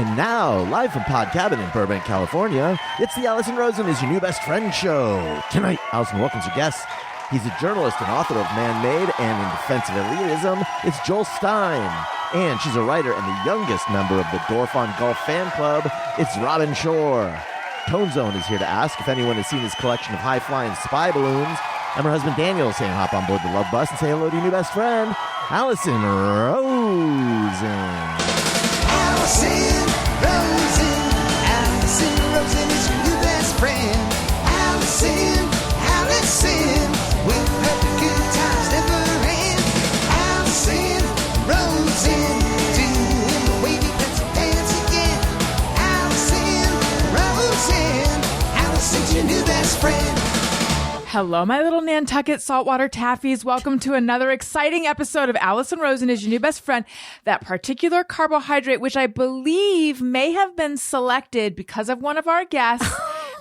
And now, live from Pod Cabin in Burbank, California, it's the Allison Rosen is Your New Best Friend show. Tonight, Allison welcomes her guest. He's a journalist and author of Man-Made and In Defense of Elitism. It's Joel Stein. And she's a writer and the youngest member of the Dorf on Golf fan club. It's Robin Shore. Tone Zone is here to ask if anyone has seen his collection of high-flying spy balloons. I'm her husband Daniel saying hop on board the Love Bus and say hello to your new best friend, Allison Rosen. Allison Rosen, Allison Rosen is your new best friend. Allison, with her the good times never end. Allison Rosen, doing the wavy pencil dance again. Allison Rosen, Allison's your new best friend. Hello, my little Nantucket saltwater taffies. Welcome to another exciting episode of Allison Rosen is Your New Best Friend. That particular carbohydrate, which I believe may have been selected because of one of our guests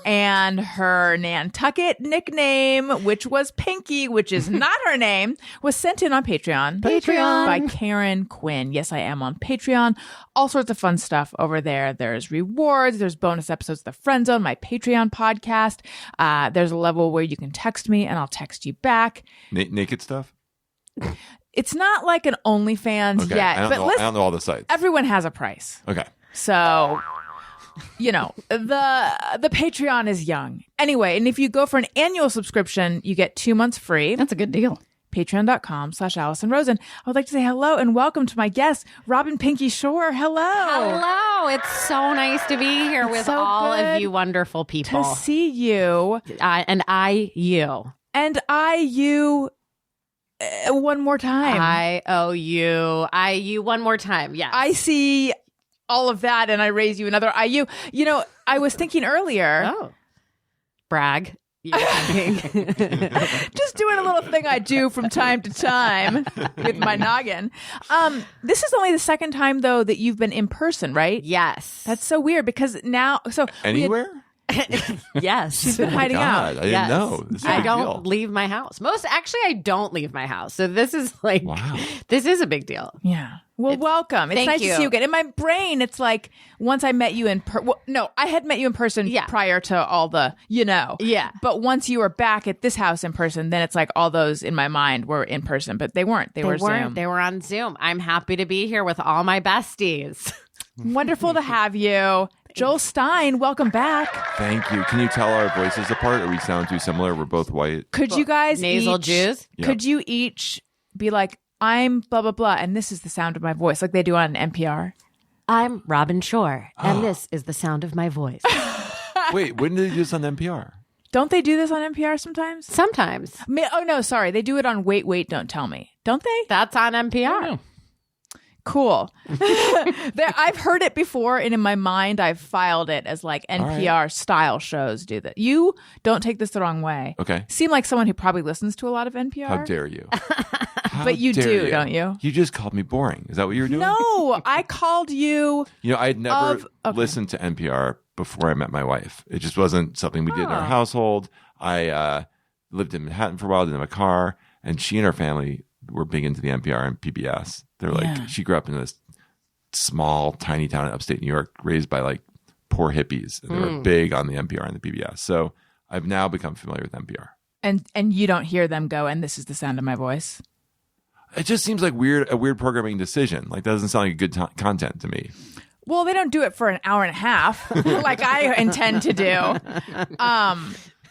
and her Nantucket nickname, which was Pinky, which is not her name, was sent in on Patreon. By Karen Quinn. Yes, I am on Patreon. All sorts of fun stuff over there. There's rewards. There's bonus episodes of The Friend Zone, my Patreon podcast. There's a level where you can text me and I'll text you back. Naked stuff? It's not like an OnlyFans yet. I don't know all the sites. Everyone has a price. Okay. So, you know, the Patreon is young. Anyway, and if you go for an annual subscription, you get 2 months free. That's a good deal. Patreon.com/Allison Rosen. I would like to say hello and welcome to my guest, Robin Pinky Shore. Hello. Hello. It's so nice to be here with so all good of you wonderful people. to see you. And you. And you one more time. I owe you. You one more time. Yes. I see all of that and I raise you another IU. You know, I was thinking earlier. Oh. Brag. You're thinking. Just doing a little thing I do from time to time with my noggin. This is only the second time, though, that you've been in person, right? Yes. That's so weird because now... Anywhere? Yes. She's been hiding out. I didn't know. This is a I big don't deal. leave my house. I don't leave my house. So this is like, Wow. This is a big deal. Yeah. Well, welcome. It's thank nice you. to see you again. In my brain, it's like once I met you in I had met you in person prior to all the, Yeah. But once you were back at this house in person, then it's like all those in my mind were in person, but they weren't. They were Zoom. They were on Zoom. I'm happy to be here with all my besties. Wonderful to have you. Joel Stein, welcome back. Thank you. Can you tell our voices apart or we sound too similar? We're both white. Could you guys Nasal each, Jews? Could you each be like, I'm blah, blah, blah, and this is the sound of my voice, like they do on NPR? I'm Robin Shore, and this is the sound of my voice. Wait, when did they do this on NPR? Don't they do this on NPR sometimes? Sometimes. Oh, no, sorry. They do it on Wait, Wait, Don't Tell Me. Don't they? That's on NPR. Cool. I've heard it before, and in my mind, I've filed it as like NPR style shows do that. You don't take this the wrong way. Okay. Seem like someone who probably listens to a lot of NPR. How dare you? But you do, don't you? You just called me boring. Is that what you were doing? No, I called you. I had never listened to NPR before I met my wife. It just wasn't something we did in our household. I lived in Manhattan for a while, didn't have a car, and she and her family were big into the NPR and PBS. They're like, she grew up in this small, tiny town in upstate New York, raised by like poor hippies. And they were big on the NPR and the PBS. So I've now become familiar with NPR. And you don't hear them go, and this is the sound of my voice. It just seems like a weird programming decision. Like that doesn't sound like good content to me. Well, they don't do it for an hour and a half like I intend to do.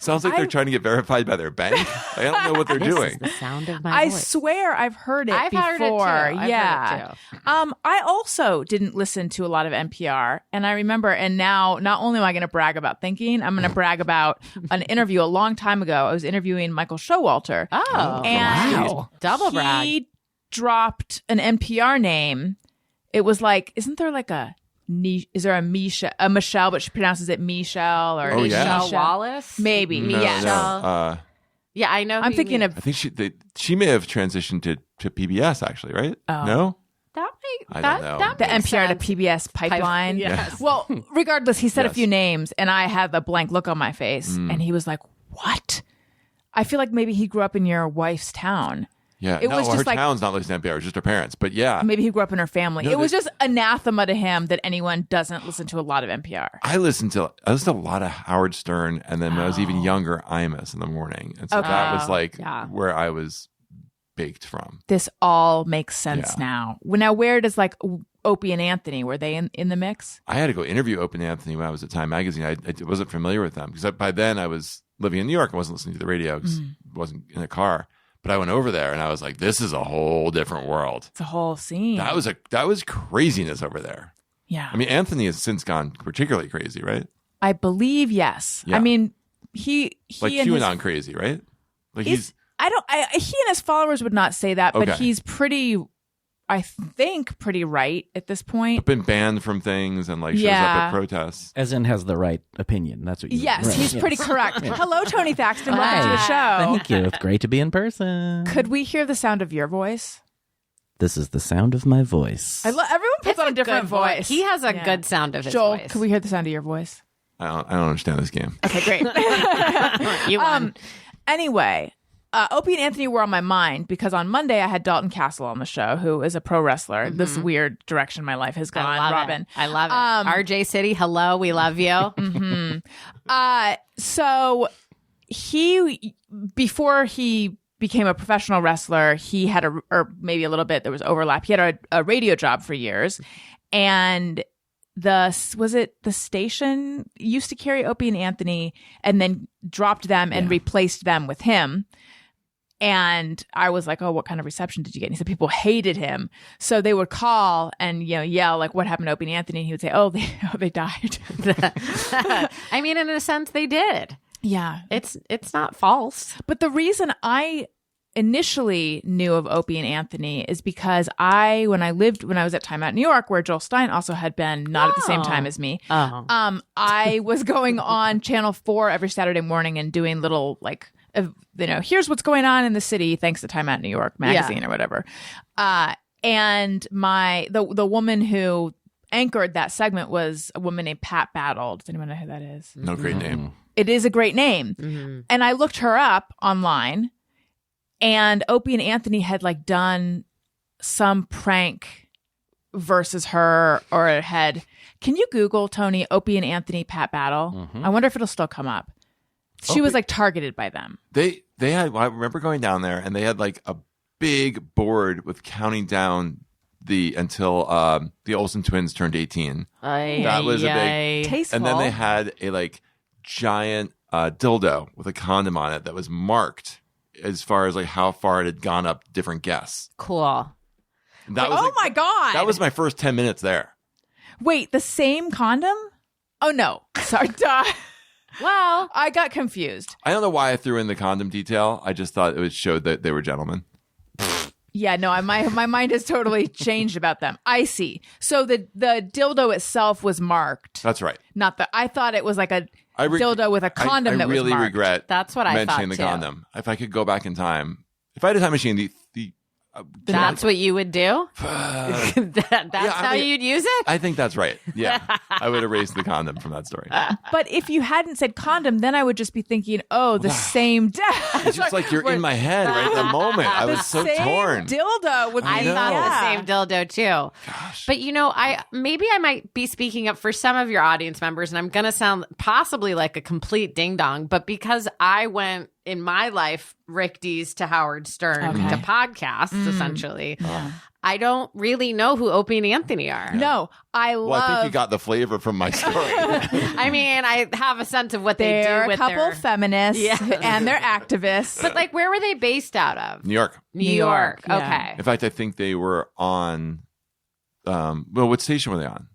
Sounds like they're trying to get verified by their bank. I don't know what they're doing. This is the sound of my voice. I swear I've heard it I've before. heard it too. I've heard it too. I also didn't listen to a lot of NPR, and I remember, and now not only am I going to brag about thinking, I'm going to brag about an interview a long time ago. I was interviewing Michael Showalter. Oh, and wow. Double brag. He dropped an NPR name. It was like, isn't there like is there a Michelle, but she pronounces it Michelle or Michelle Wallace? Maybe. No, yes. no. Yeah, I know. I'm thinking of. I think she may have transitioned to PBS actually, right? Oh. No? I don't know. That the makes NPR sense. to PBS pipeline. Yes. Well, regardless, he said a Yes. few names, and I had the blank look on my face, and he was like, "What?" I feel like maybe he grew up in your wife's town. Yeah, It was just her like town's not listening to NPR. It's just her parents. But yeah, maybe he grew up in her family. No, It was just anathema to him that anyone doesn't listen to a lot of NPR. I listened to a lot of Howard Stern, and then when I was even younger, Imus in the morning, and so that was like where I was baked from. This all makes sense Yeah. now. Well, now, where does like Opie and Anthony, were they in the mix? I had to go interview Opie and Anthony when I was at Time Magazine. I wasn't familiar with them because by then I was living in New York and wasn't listening to the radio because I wasn't in a car. But I went over there and I was like, this is a whole different world. It's a whole scene. That was craziness over there. Yeah. I mean, Anthony has since gone particularly crazy, right? I believe, yes. Yeah. I mean, he Like and QAnon his, crazy, right? Like he and his followers would not say that, but Okay. he's pretty, I think, pretty right at this point. been banned from things and like shows up Yeah. at protests. As in has the right opinion. That's what you Yes, right. he's Yes. pretty correct. Hello, Tony Thaxton. Welcome to the Hi. show. Thank you. It's great to be in person. Could we hear the sound of your voice? This is the sound of my voice. Everyone puts It's on a different good voice. He has a Yeah. good sound of his Joel, voice. could we hear the sound of your voice? I don't understand this game. Okay, great. You won. Anyway, Opie and Anthony were on my mind because on Monday I had Dalton Castle on the show, who is a pro wrestler. This weird direction my life has gone, I love Robin. it. I love it. RJ City, hello, we love you. So he, before he became a professional wrestler, he had or maybe a little bit, there was overlap. He had a radio job for years. And the station used to carry Opie and Anthony and then dropped them and replaced them with him. And I was like, oh, what kind of reception did you get? And he said people hated him. So they would call and, yell like, what happened to Opie and Anthony? And he would say, oh, they died. I mean, in a sense, they did. Yeah. It's not false. But the reason I initially knew of Opie and Anthony is because when I was at Time Out New York, where Joel Stein also had been, not at the same time as me, Oh. I was going on Channel 4 every Saturday morning and doing little like, here's what's going on in the city thanks to Time Out New York magazine or whatever. And the woman who anchored that segment was a woman named Pat Battle. Does anyone know who that is? No great name. It is a great name. And I looked her up online, and Opie and Anthony had like done some prank versus her, or can you Google, Tony, Opie and Anthony Pat Battle? I wonder if it'll still come up. She was like targeted by them. They had. I remember going down there, and they had like a big board with counting down until the Olsen twins turned 18. That was a big. Tasteful. And then they had a like giant dildo with a condom on it that was marked as far as like how far it had gone up different guests. Cool. And that was my God. That was my first 10 minutes there. Wait, the same condom? Oh, no. Sorry. Duh. Well, I got confused. I don't know why I threw in the condom detail. I just thought it would show that they were gentlemen. Yeah, no, my mind has totally changed about them. I see. So the dildo itself was marked. That's right. I thought it was like a dildo with a condom that was really marked. regret That's what I mentioning thought, the too. condom. If I could go back in time, if I had a time machine, that's what you would do? That's how you'd use it? I think that's right. Yeah. I would erase the condom from that story. But if you hadn't said condom, then I would just be thinking, oh, the same It's just like you're in my head right at the moment. I was so same torn. dildo with I know. thought yeah. the same dildo too. Gosh. But I might be speaking up for some of your audience members, and I'm going to sound possibly like a complete ding dong, but because I went in my life Rick Dees to Howard Stern to podcasts, essentially, I don't really know who Opie and Anthony are. No, I love. Well, I think you got the flavor from my story. I mean, I have a sense of what they they're do a with couple their feminists Yeah. and they're activists. But like, where were they based out of? New York. New York. yeah. Okay. In fact, I think they were on. What station were they on?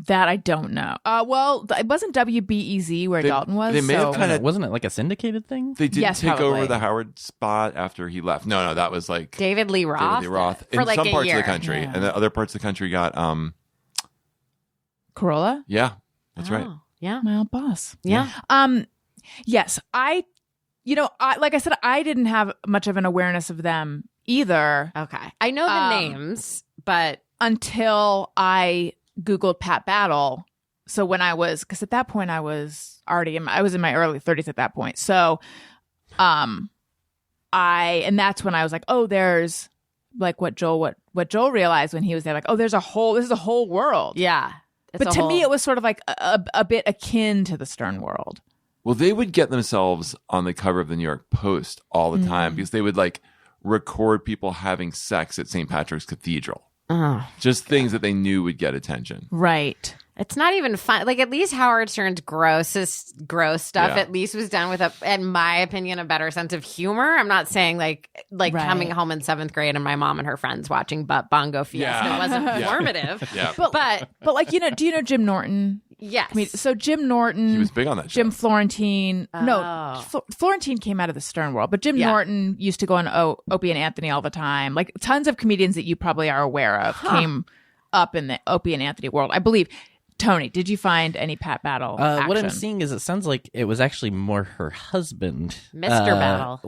That I don't know. Well, it wasn't WBEZ where Dalton was. They may have so- kind of. Wasn't it like a syndicated thing? They didn't Yes, take probably. over the Howard spot after he left. No, that was like David Lee Roth. David Lee Roth For in like some a parts year. of the country, Yeah. and the other parts of the country got. Corolla. Yeah, that's right. Oh, yeah. My old boss. Yeah. Yes, like I said, I didn't have much of an awareness of them either Okay. I know the names, but until I Googled Pat Battle. So when because at that point I was already I was in my early 30s at that point. So, and that's when I was like, oh, there's like what Joel realized when he was there, like, oh, this is a whole world. Yeah. But to me, it was sort of like a bit akin to the Stern world. Well, they would get themselves on the cover of the New York Post all the time because they would like record people having sex at St. Patrick's Cathedral. Just things that they knew would get attention. Right. It's not even fun. Like, at least Howard Stern's gross stuff at least was done with, in my opinion, a better sense of humor. I'm not saying like Right. coming home in 7th grade and my mom and her friends watching Bongo Fiesta wasn't informative. Yeah. But like, do you know Jim Norton? Yes. So Jim Norton, He was big on that show. Jim Florentine. No, Florentine came out of the Stern world, but Jim Norton used to go on Opie and Anthony all the time. Like tons of comedians that you probably are aware of came up in the Opie and Anthony world, I believe. Tony, did you find any Pat Battle action? What I'm seeing is it sounds like it was actually more her husband. Mr. Battle.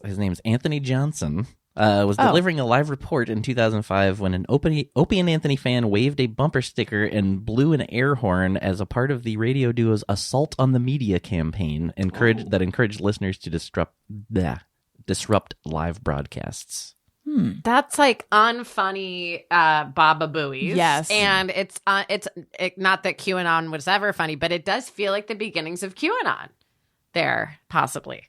His name's Anthony Johnson. Was delivering a live report in 2005 when an Opie and Anthony fan waved a bumper sticker and blew an air horn as a part of the radio duo's Assault on the Media campaign that encouraged listeners to disrupt live broadcasts. That's like unfunny Baba Booey's. Yes. And it's not that QAnon was ever funny, but it does feel like the beginnings of QAnon there, possibly.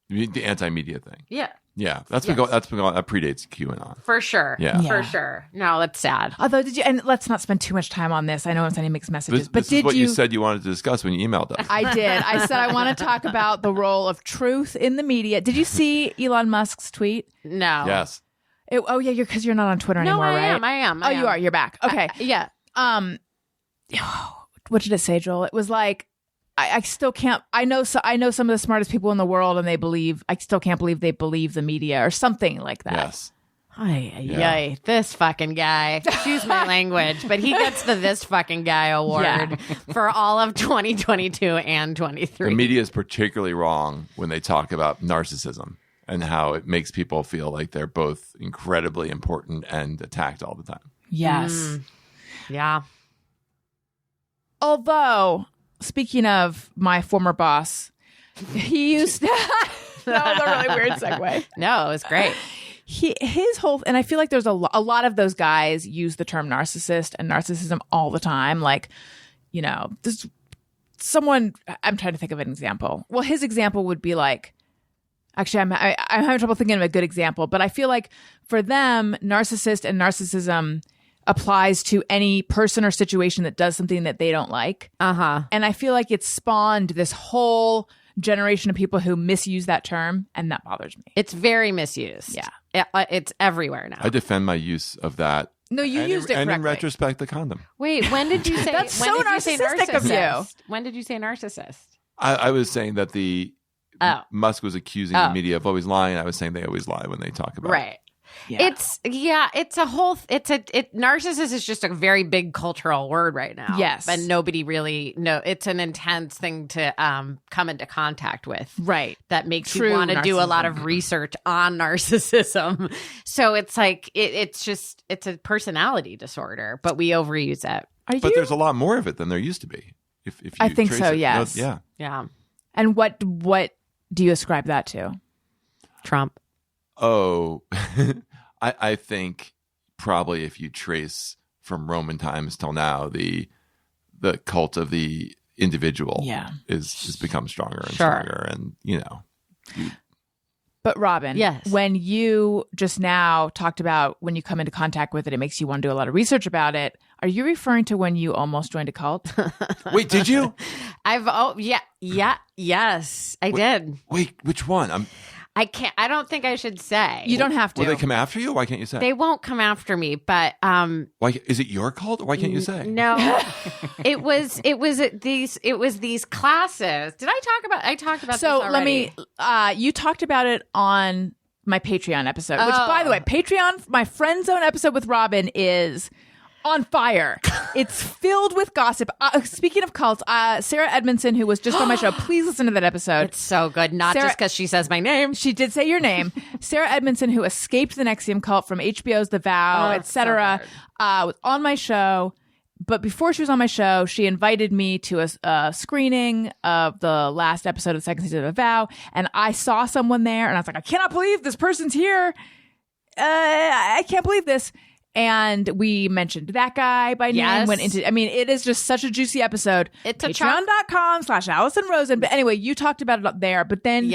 You mean the anti-media thing. Yeah. Yeah, that predates QAnon. For sure. Yeah. For sure. No, that's sad. Although, and let's not spend too much time on this. I know I'm sending mixed messages, but this is what you said you wanted to discuss when you emailed us. I did. I said I want to talk about the role of truth in the media. Did you see Elon Musk's tweet? No. Yes. Because you're not on Twitter anymore, right? I am. Oh, you are. You're back. Okay. Yeah. What did it say, Joel? It was like, I still can't. I know some of the smartest people in the world, and I still can't believe they believe the media or something like that. Yes. Yay, this fucking guy. Excuse my language, but he gets the This Fucking Guy award for all of 2022 and 23. The media is particularly wrong when they talk about narcissism and how it makes people feel like they're both incredibly important and attacked all the time. Yes. Yeah. Although, speaking of my former boss, he used to. That was a really weird segue. No, it was great. His whole, and I feel like there's a lot of those guys use the term narcissist and narcissism all the time. Like, there's someone, I'm trying to think of an example. Well, his example would be like, actually, I'm having trouble thinking of a good example, but I feel like for them, narcissist and narcissism applies to any person or situation that does something that they don't like. And I feel like it's spawned this whole generation of people who misuse that term, and that bothers me. It's very misused. Yeah. It's everywhere now. I defend my use of that. No, you used it correctly. And in retrospect, the condom. Wait, when did you say That's when so did you say narcissistic of narcissist? you. When did you say narcissist? I was saying that Musk was accusing the media of always lying. I was saying they always lie when they talk about it. Yeah. Narcissist is just a very big cultural word right now. Yes. And nobody really it's an intense thing to come into contact with. Right. That makes True you want to do a lot narcissism. of research on narcissism. So it's like it's a personality disorder, but we overuse it. But there's a lot more of it than there used to be. If you I think trace so, it. yes. Yeah. Yeah. And what do you ascribe that to? Trump. Oh, I think probably if you trace from Roman times till now, the cult of the individual is become stronger and stronger, and But Robin, yes, when you just now talked about when you come into contact with it, it makes you want to do a lot of research about it. Are you referring to when you almost joined a cult? Wait, did you? Yes, I did. Wait, which one? I can't. I don't think I should say. You don't have to. Will they come after you? Why can't you say? They won't come after me, but why is it your cult? Why can't you say? No, it was these classes. Did I talk about? I talked about. So this let me. You talked about it on my Patreon episode, which, by the way, Patreon, my friend zone episode with Robin is on fire. It's filled with gossip. Speaking of cults, Sarah Edmondson, who was just on my show, please listen to that episode. It's so good. Not Sarah, just because she says my name. She did say your name. Sarah Edmondson, who escaped the NXIVM cult from HBO's The Vow, etc., was on my show, But before she was on my show, she invited me to a screening of the last episode of the second season of Vow, and I saw someone there, and I was like, I cannot believe this person's here. I can't believe this. And we mentioned that guy by name, went into, I mean, it is just such a juicy episode. It's a Patreon.com/Allison Rosen. But anyway, you talked about it up there, but then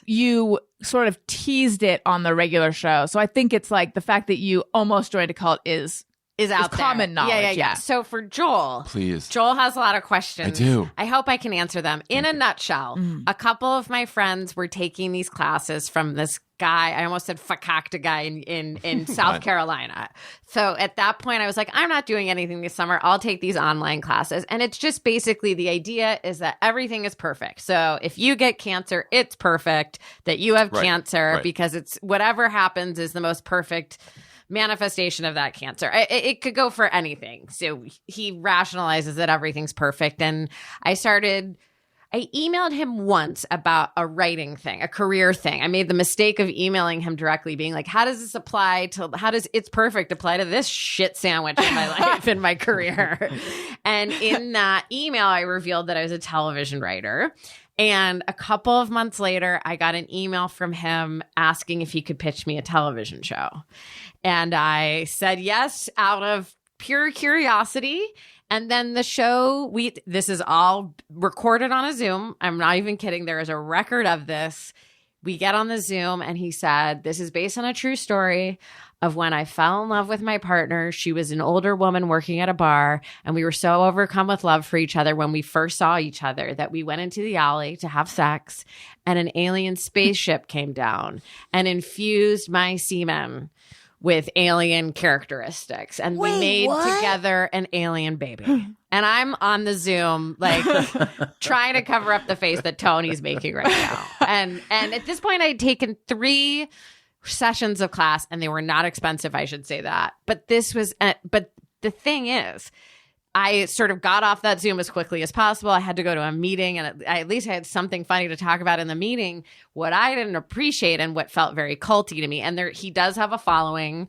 you sort of teased it on the regular show. So I think it's like the fact that you almost joined a cult is out there. Common knowledge. Yeah. So for Joel, please. Joel has a lot of questions. I do. I hope I can answer them. In a nutshell, a couple of my friends were taking these classes from this guy. I almost said fakakta guy in South Carolina. So at that point, I was like, I'm not doing anything this summer. I'll take these online classes. And it's just basically the idea is that everything is perfect. So if you get cancer, it's perfect that you have cancer because it's whatever happens is the most perfect manifestation of that cancer. It could go for anything. So he rationalizes that everything's perfect. And I emailed him once about a writing thing, a career thing. I made the mistake of emailing him directly being like, how does it's perfect apply to this shit sandwich in my life, in my career? And in that email, I revealed that I was a television writer. And a couple of months later, I got an email from him asking if he could pitch me a television show. And I said yes out of pure curiosity. And then the show, this is all recorded on a Zoom. I'm not even kidding. There is a record of this. We get on the Zoom and he said, this is based on a true story of when I fell in love with my partner. She was an older woman working at a bar, and we were so overcome with love for each other when we first saw each other that we went into the alley to have sex, and an alien spaceship came down and infused my semen with alien characteristics, and we made together an alien baby. And I'm on the Zoom, like trying to cover up the face that Tony's making right now. And at this point, I had taken 3 sessions of class, and they were not expensive. I should say that. But but the thing is, I sort of got off that Zoom as quickly as possible. I had to go to a meeting, and I at least had something funny to talk about in the meeting. What I didn't appreciate and what felt very culty to me, and he does have a following,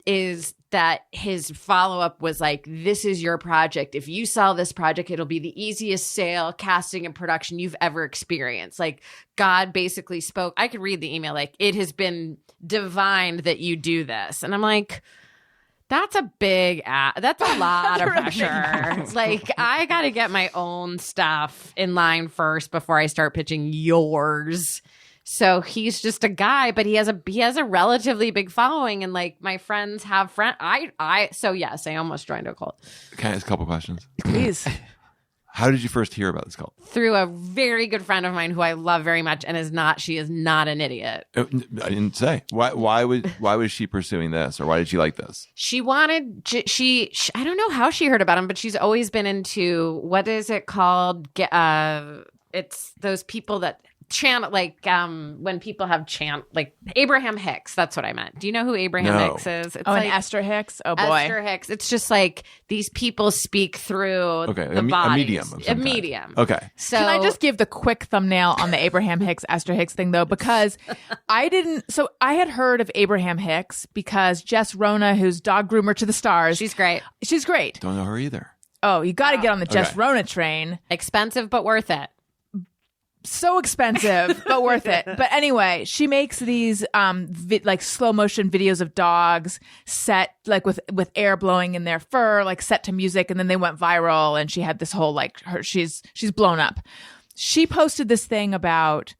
is that his follow-up was like, this is your project. If you sell this project, it'll be the easiest sale, casting, and production you've ever experienced. Like, God basically spoke. I could read the email, like, it has been divined that you do this. And I'm like, that's a that's a lot of pressure. Like, I got to get my own stuff in line first before I start pitching yours. So he's just a guy, but he has a relatively big following, and like my friends have so yes, I almost joined a cult. Can I ask a couple questions? Please. How did you first hear about this cult? Through a very good friend of mine who I love very much, and she is not an idiot. I didn't say. Why was she pursuing this, or why did she like this? She wanted, I don't know how she heard about him, but she's always been into, what is it called? It's those people that chant, like when people have chant, like Abraham Hicks. That's what I meant. Do you know who Abraham Hicks is? It's and Esther Hicks. Oh boy, Esther Hicks. It's just like these people speak through the bodies. A medium. Okay. So can I just give the quick thumbnail on the Abraham Hicks Esther Hicks thing though, because I had heard of Abraham Hicks because Jess Rona, who's dog groomer to the stars, she's great. She's great. Don't know her either. Oh, you got to get on the Jess Rona train. Expensive but worth it. So expensive, but worth it. But anyway, she makes these like slow motion videos of dogs set like with air blowing in their fur, like set to music, and then they went viral. And she had this whole like she's blown up. She posted this thing about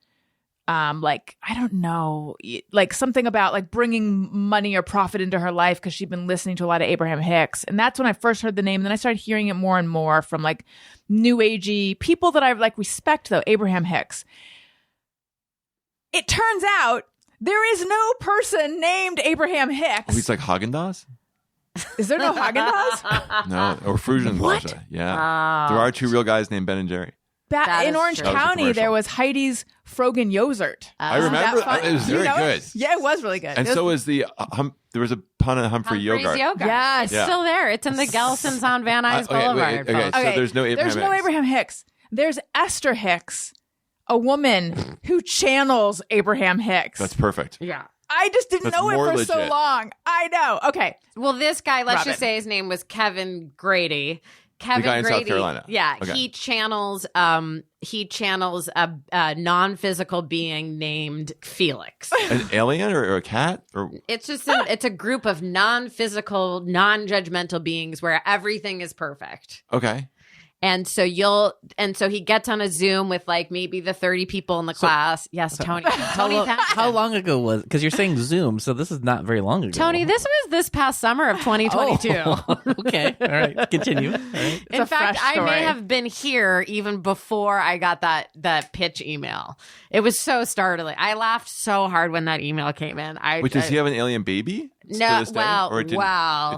like, I don't know, like something about like bringing money or profit into her life because she'd been listening to a lot of Abraham Hicks. And that's when I first heard the name. And then I started hearing it more and more from like new agey people that I like respect though, Abraham Hicks. It turns out there is no person named Abraham Hicks. Oh, he's like Haagen-Dazs? Is there no Haagen-Dazs? No, or Frugenwasser. Yeah. There are 2 real guys named Ben and Jerry. In Orange County, there was Heidi's Frogen Yogurt. I remember. It was very good. Yeah, it was really good. And so was the there was a pun of Humphrey Yogurt. Yes. It's still there. It's in the Gelson's on Van Nuys Boulevard. Okay, so there's no Abraham Hicks. There's no Abraham Hicks. There's Esther Hicks, a woman who channels Abraham Hicks. That's perfect. Yeah. I just didn't That's know it more for so legit. long. I know. Okay. Well, this guy, let's Robin. just say his name was Kevin Grady. Kevin guy in South Grady, Carolina. yeah, Okay. he channels a non-physical being named Felix. An alien or a cat? Or It's just it's a group of non-physical, non-judgmental beings where everything is perfect. okay. And so he gets on a Zoom with like maybe the 30 people in the class. Yes, Tony. Tony, How long ago was? Because you're saying Zoom, so this is not very long ago. Tony, this was this past summer of 2022. Oh, okay, all right, continue. All right. In a fact, fresh I may story. have been here even before I got that pitch email. It was so startling. I laughed so hard when that email came in. Wait, does he have an alien baby? No, to this day? well, Or it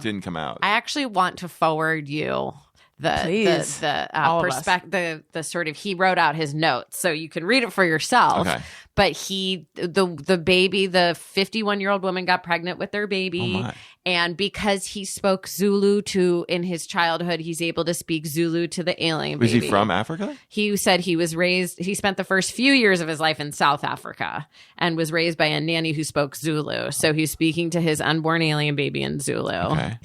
didn't come out. I actually want to forward you Please. All of us. perspective, the sort of, he wrote out his notes so you can read it for yourself. Okay. But the baby, the 51-year-old woman got pregnant with their baby. Oh, my. And because he spoke Zulu in his childhood, he's able to speak Zulu to the alien Was baby. he from Africa? He said he spent the first few years of his life in South Africa and was raised by a nanny who spoke Zulu. So he's speaking to his unborn alien baby in Zulu. Okay.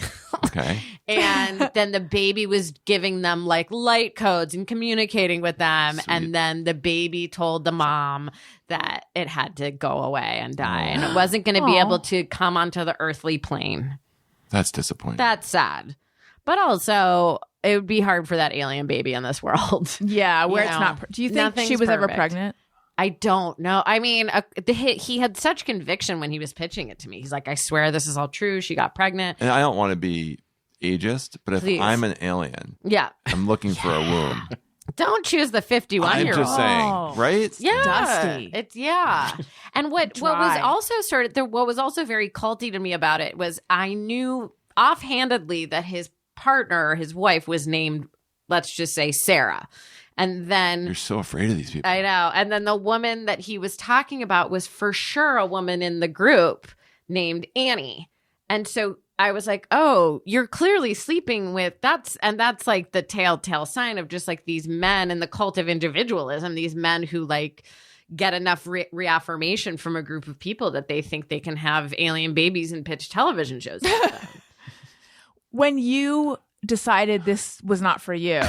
Okay. And then the baby was giving them like light codes and communicating with them. Sweet. And then the baby told the mom that it had to go away and die. And it wasn't going to be Aw. able to come onto the earthly plane. That's disappointing. That's sad. But also, it would be hard for that alien baby in this world. Yeah, where You it's know, not. Do you think nothing's she was ever perfect. pregnant? I don't know. I mean, he had such conviction when he was pitching it to me. He's like, I swear this is all true. She got pregnant. And I don't want to be ageist, but if Please. I'm an alien, Yeah. I'm looking for a womb. Don't choose the 51-year-old. I'm just saying, Oh. right? Yeah, Dusty. It's And what was Dry. also what was also very culty to me about it was I knew offhandedly that his partner, his wife, was named, let's just say, Sarah, and then You're so afraid of these people. I know, and then the woman that he was talking about was for sure a woman in the group named Annie, and so I was like, oh, you're clearly sleeping with that's like the telltale sign of just like these men in the cult of individualism, these men who like get enough reaffirmation from a group of people that they think they can have alien babies and pitch television shows. to them. When you decided this was not for you,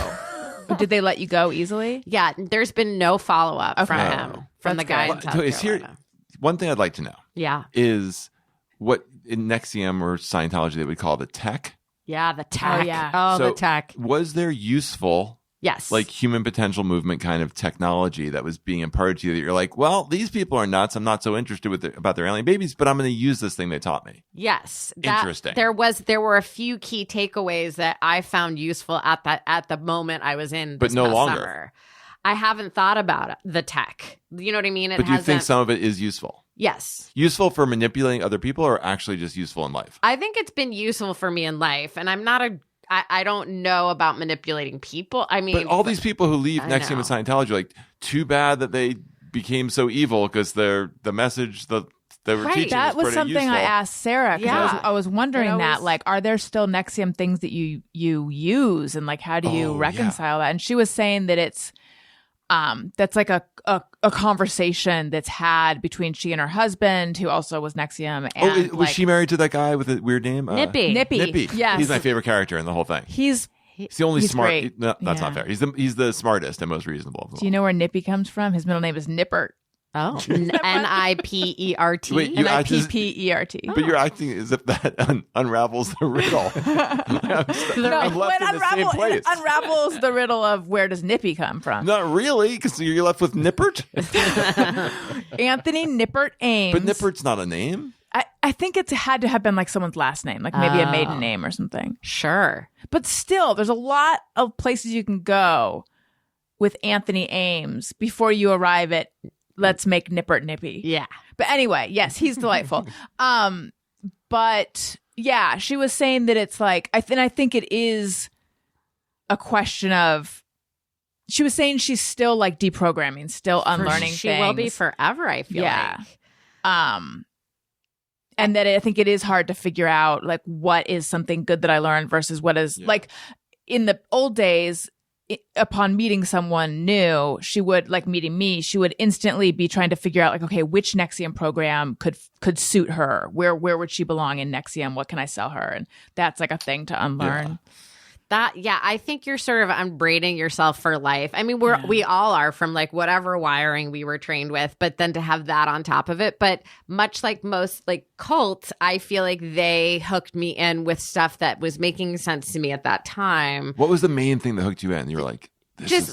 did they let you go easily? Yeah, there's been no follow up from Okay. him, from the That's guy good. in South So is Carolina. one thing I'd like to know Yeah. is what in NXIVM or Scientology they would call the tech. Yeah, the tech. yeah. Oh, So the tech. Was there useful, Yes. like human potential movement kind of technology that was being imparted to you that you're like, well, these people are nuts. I'm not so interested about their alien babies, but I'm going to use this thing they taught me. Yes. Interesting. There were a few key takeaways that I found useful at the moment I was in But this no past longer. summer. I haven't thought about the tech. You know what I mean? But do you think some of it is useful? Yes. Useful for manipulating other people or actually just useful in life? I think it's been useful for me in life, and I don't know about manipulating people. I mean, But all these people who leave I NXIVM and know. Scientology are like, too bad that they became so evil because the message that they were Right. teaching That was pretty something useful. I asked Sarah because Yeah. I was wondering It that, always- like, are there still NXIVM things that you use, and like, how do you Oh, reconcile that? And she was saying that it's that's like a conversation that's had between she and her husband, who also was NXIVM. And was like, she married to that guy with a weird name? Nippy. Nippy? Yes, He's my favorite character in the whole thing. He's. He's the only he's smart. great. No, that's not Yeah. fair. He's the smartest and most reasonable of them Do you know where Nippy comes from? His middle name is Nippert. Oh, Nipert. Wait, you act as- Nippert. But you're acting as if that unravels the riddle. I'm left in the same place. It unravels the riddle of where does Nippy come from. Not really, because you're left with Nippert. Anthony Nippert Ames. But Nippert's not a name. I think it's had to have been like someone's last name, like maybe a maiden Oh. name or something. Sure. But still, there's a lot of places you can go with Anthony Ames before you arrive at let's make Nippert Nippy. Yeah. But anyway, yes, he's delightful. But yeah, she was saying that it's like I think it is a question of. She was saying she's still like deprogramming, still unlearning She things. will be forever, I feel Yeah. like. And that I think it is hard to figure out like what is something good that I learned versus what is like in the old days, upon meeting someone new, she would, like meeting me, she would instantly be trying to figure out, like, okay, which Nexium program could suit her? Where would she belong in Nexium? What can I sell her? And that's like a thing to unlearn. I think you're sort of unbraiding yourself for life. I mean, we all are, from like whatever wiring we were trained with, but then to have that on top of it. But much like most like cults, I feel like they hooked me in with stuff that was making sense to me at that time. What was the main thing that hooked you in? You were like,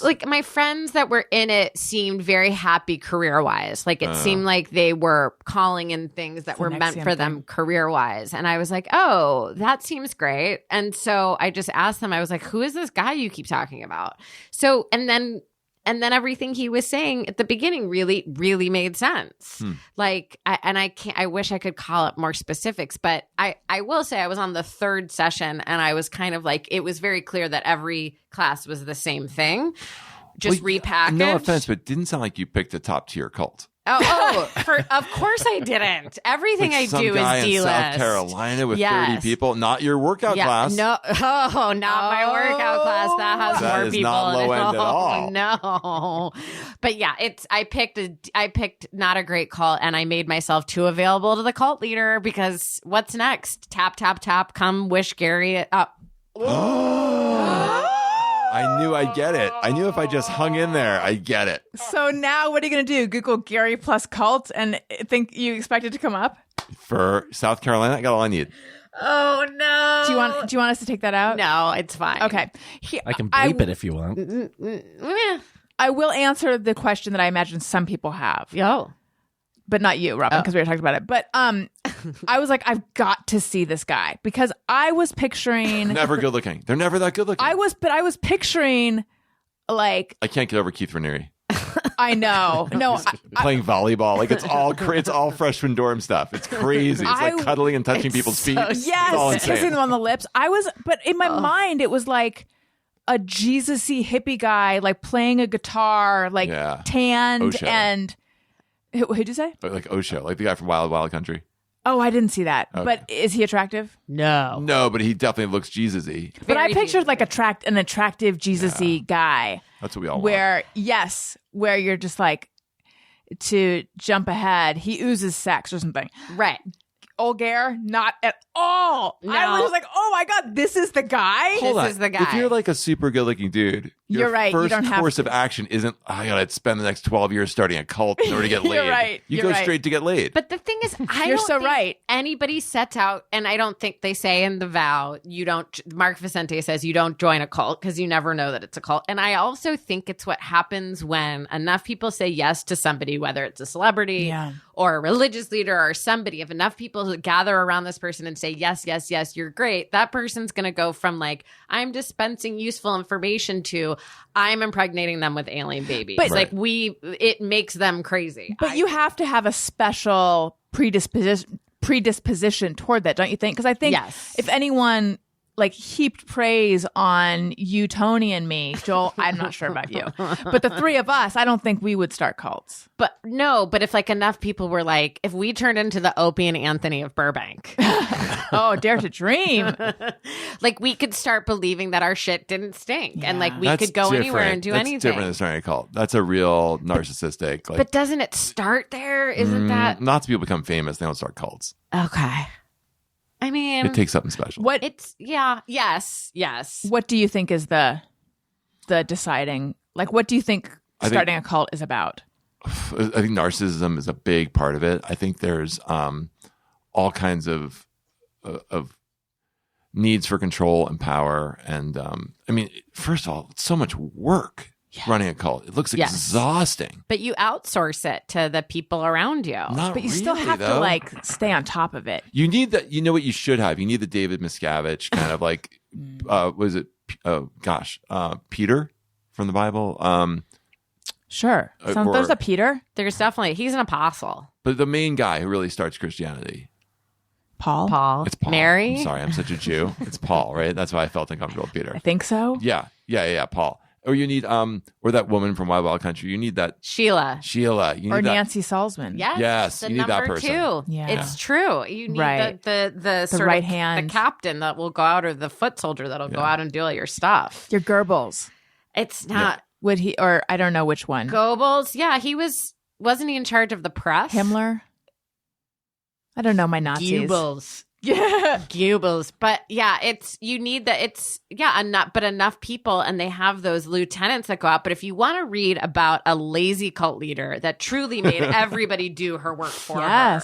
like my friends that were in it seemed very happy career wise. Like it seemed like they were calling in things that were meant for them career wise. And I was like, oh, that seems great. And so I just asked them, I was like, who is this guy you keep talking about? So, and then everything he was saying at the beginning really, really made sense. Like, I wish I could call up more specifics, but I will say I was on the third session and I was kind of like, it was very clear that every class was the same thing, just repackaged. No offense, but it didn't sound like you picked a top tier cult. Of course I didn't. Everything like I some do guy is in D-list. South Carolina with Yes. 30 people, not your workout class. No, not my workout class. That has That more is people not in it. low end at all. No, but yeah, I picked not a great cult, and I made myself too available to the cult leader because what's next? Tap tap tap. Come wish Gary up. I knew I'd get it. I knew if I just hung in there, I'd get it. So now what are you going to do? Google Gary plus cult and think you expect it to come up? For South Carolina, I got all I need. Oh no! Do you want us to take that out? No, it's fine. Okay. I can bleep it if you want. I will answer the question that I imagine some people have. Yo. But not you, Robin, because we were talking about it. But I was like, I've got to see this guy because I was picturing Never good looking. They're never that good looking. I was picturing like I can't get over Keith Raniere. I know. No, Playing volleyball. Like it's all freshman dorm stuff. It's crazy. It's like cuddling and touching people's feet. It's all yes, kissing insane. them on the lips. But in my mind, it was like a Jesus-y hippie guy, like playing a guitar, like tanned Osho. and who'd you say? Like Osho, like the guy from Wild Wild Country. Oh, I didn't see that. Okay. But is he attractive? No. No, but he definitely looks Jesus-y. But I pictured like an attractive Jesus-y guy. That's what we all where you're just like, to jump ahead, he oozes sex or something. Right. Olgair, not at all. No. I was just like, oh my God, this is the guy? Hold on. This is the guy. If you're like a super good looking dude, your You're right. You first don't have course to. of action isn't, I gotta spend the next 12 years starting a cult in order to get You're laid. right. You You're go right. straight to get laid. But the thing is, I You're don't so think right. anybody sets out, and I don't think they say in the vow, Mark Vicente says you don't join a cult because you never know that it's a cult. And I also think it's what happens when enough people say yes to somebody, whether it's a celebrity or a religious leader or somebody. If enough people gather around this person and say, yes, yes, yes, you're great, that person's going to go from like, I'm dispensing useful information to I'm impregnating them with alien babies. But- like it makes them crazy. But you have to have a special predisposition toward that, don't you think? Because I think if anyone like heaped praise on you, Tony, and me, Joel, I'm not sure about you, but the three of us, I don't think we would start cults. But if like enough people were like, if we turned into the Opie and Anthony of Burbank, Oh, dare to dream. like we could start believing that our shit didn't stink and like we That's could go anywhere different. and do That's anything. different than starting a cult. That's a real narcissistic. Like, But doesn't it start there? Isn't that lots of people become famous. They don't start cults. okay? I mean, It takes something special. Yes. What do you think is the deciding? Like, what do you think starting a cult is about? I think narcissism is a big part of it. I think there's all kinds of needs for control and power. And I mean, first of all, it's so much work running a cult. It looks exhausting. But you outsource it to the people around you. Not But you really, still have though. to like stay on top of it. You need that. You know what you should have? You need the David Miscavige kind of like, was it? Peter from the Bible. Sure. or- There's a Peter, There's definitely he's an apostle. But the main guy who really starts Christianity. Paul. It's Paul. Mary. I'm sorry, I'm such a Jew. It's Paul, right? That's why I felt uncomfortable with Peter. I think so. Yeah, Paul. Or you need or that woman from Wild Wild Country. You need that Sheila. You Or need that. Nancy Salzman. Yes, the you need that number person. 2. Yeah. It's true. You need Right. the sort right of hand. the captain that will go out, or the foot soldier that'll go out and do all your stuff. Your Goebbels. It's not Would he, or I don't know which one. Goebbels. Yeah, wasn't he in charge of the press? Himmler? I don't know my Nazis. Goebbels. Yeah. Goebbels. But yeah, you need that. Enough people, and they have those lieutenants that go out. But if you want to read about a lazy cult leader that truly made everybody do her work for her,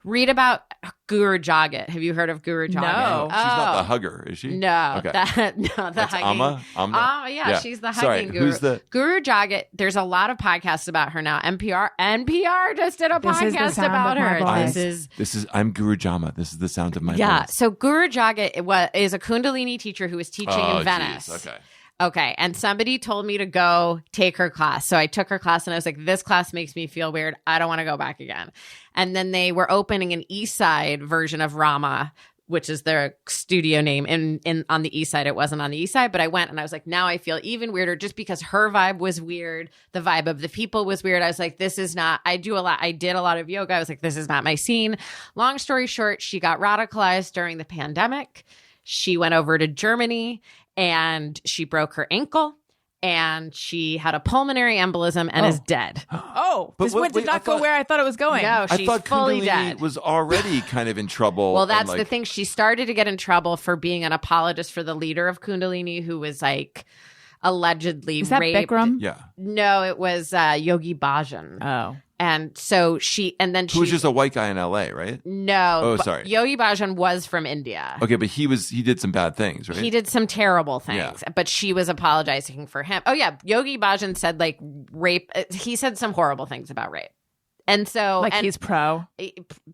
read about Guru Jagat. Have you heard of Guru Jagat? No. She's not the hugger, is she? No. Okay. The That's hugging. Amma? Yeah, she's the Sorry, hugging guru. who's the... Guru Jagat. There's a lot of podcasts about her now. NPR just did a podcast about her. This is I'm Guru Jama. This is the sound of my Yeah. voice. So Guru Jagat is a Kundalini teacher who was teaching in Venice. Geez. Okay. Okay. And somebody told me to go take her class. So I took her class and I was like, this class makes me feel weird. I don't want to go back again. And then they were opening an East Side version of Rama, which is their studio name. In on the East Side, it wasn't on the East Side, but I went and I was like, now I feel even weirder just because her vibe was weird. The vibe of the people was weird. I was like, this is not, I did a lot of yoga. I was like, this is not my scene. Long story short, she got radicalized during the pandemic. She went over to Germany and she broke her ankle. And she had a pulmonary embolism and is dead. Oh, But this wait, did not go where I thought it was going. No, I she's thought fully Kundalini dead. was already kind of in trouble. Well, and, that's like, the thing. She started to get in trouble for being an apologist for the leader of Kundalini, who was like allegedly Is that raped. Bikram? Yeah. No, it was Yogi Bhajan. Oh. And so she Who was just a white guy in LA, right? no. Oh, but sorry. Yogi Bhajan was from India. Okay, but he did some bad things, right? He did some terrible things, Yeah. but she was apologizing for him. Oh yeah, Yogi Bhajan said like rape. He said some horrible things about rape, and so Like he's pro.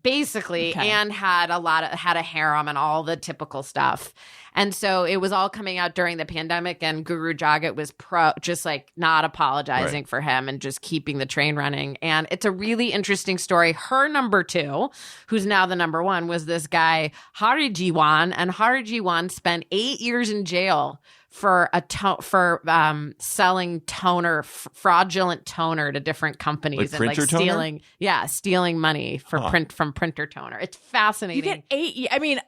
basically, Okay. and had a harem and all the typical stuff. And so it was all coming out during the pandemic, and Guru Jagat was just like not apologizing for him and just keeping the train running. And it's a really interesting story. Her number two, who's now the number one, was this guy Hari Jiwan, and Hari Jiwan spent 8 years in jail for selling toner, fraudulent toner to different companies, Like and like printer toner? stealing money from printer toner. It's fascinating. You get 8 I mean,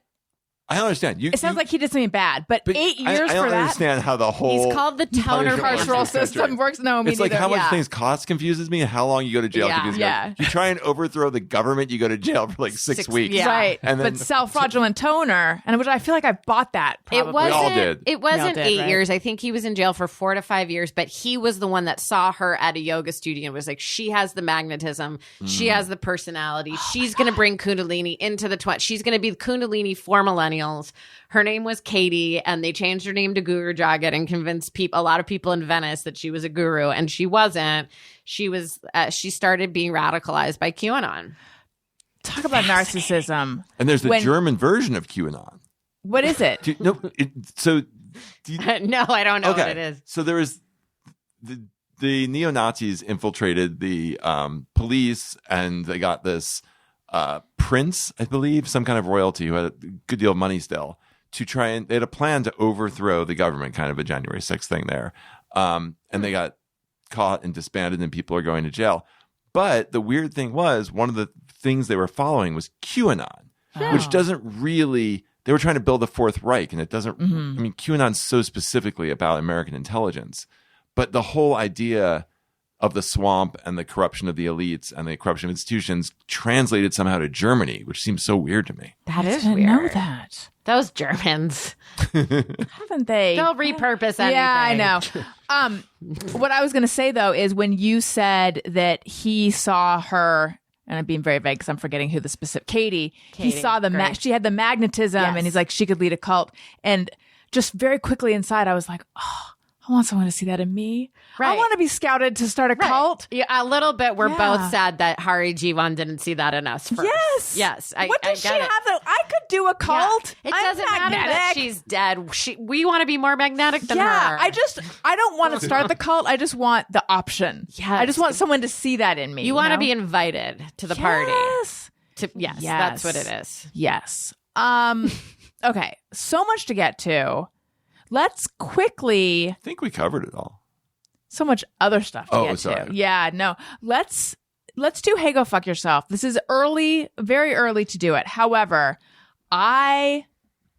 I don't understand. it sounds like he did something bad, but 8 years I for don't that? understand how the whole He's called the toner Carceral system works. No, me It's like neither. how much Yeah. things cost confuses me and how long you go to jail Yeah. confuses me. Yeah. You try and overthrow the government, you go to jail for like six weeks. yeah. Right. And then- but sell fraudulent toner. And which I feel like I bought that probably. It wasn't. all did. It wasn't did, 8 right? years. I think he was in jail for 4 to 5 years. But he was the one that saw her at a yoga studio and was like, "She has the magnetism. She has the personality. She's going to bring Kundalini into the 20s. She's going to be the Kundalini for millennials." Her name was Katie, and they changed her name to Guru Jagat and convinced a lot of people in Venice that she was a guru, and she wasn't. She was. She started being radicalized by QAnon. Talk about narcissism. And there's the When- German version of QAnon. What is it? No, so do you, No, I don't know what it is. So there was the neo-Nazis infiltrated the police, and they got this prince, I believe, some kind of royalty who had a good deal of money still, to try and they had a plan to overthrow the government, kind of a January 6th thing there. And they got caught and disbanded, and people are going to jail. But the weird thing was, one of the things they were following was QAnon, which doesn't really. They were trying to build a Fourth Reich, and it doesn't. I mean, QAnon's so specifically about American intelligence, but the whole idea of the swamp and the corruption of the elites and the corruption of institutions translated somehow to Germany, which seems so weird to me. That is I weird. know that. Those Germans. Haven't they? They'll repurpose anything. Yeah, I know. What I was going to say, though, is when you said that he saw her, and I'm being very vague because I'm forgetting who the specific, Katie, he saw great. she had the magnetism, Yes. and he's like, she could lead a cult. And just very quickly inside, I was like, oh, I want someone to see that in me. I Right. want to be scouted to start a cult. Yeah, a little bit. We're Yeah. both sad that Hari Jiwan didn't see that in us first. Yes. Yes. What does she get it. have? I could do a Yeah. cult. It I'm doesn't matter that magnetic. she's dead. We want to be more magnetic than Yeah, her. I don't want to start the cult. I just want the option. Yes. I just want someone to see that in me. You want to know? be invited to the party. Yes. Yes, Yes. that's what it is. Yes. Okay. So much to get to. Let's quickly. I think we covered it all. So much other stuff to Oh, get sorry. to. Yeah. No. Let's do Hey Go Fuck Yourself. This is early, very early to do it. However, I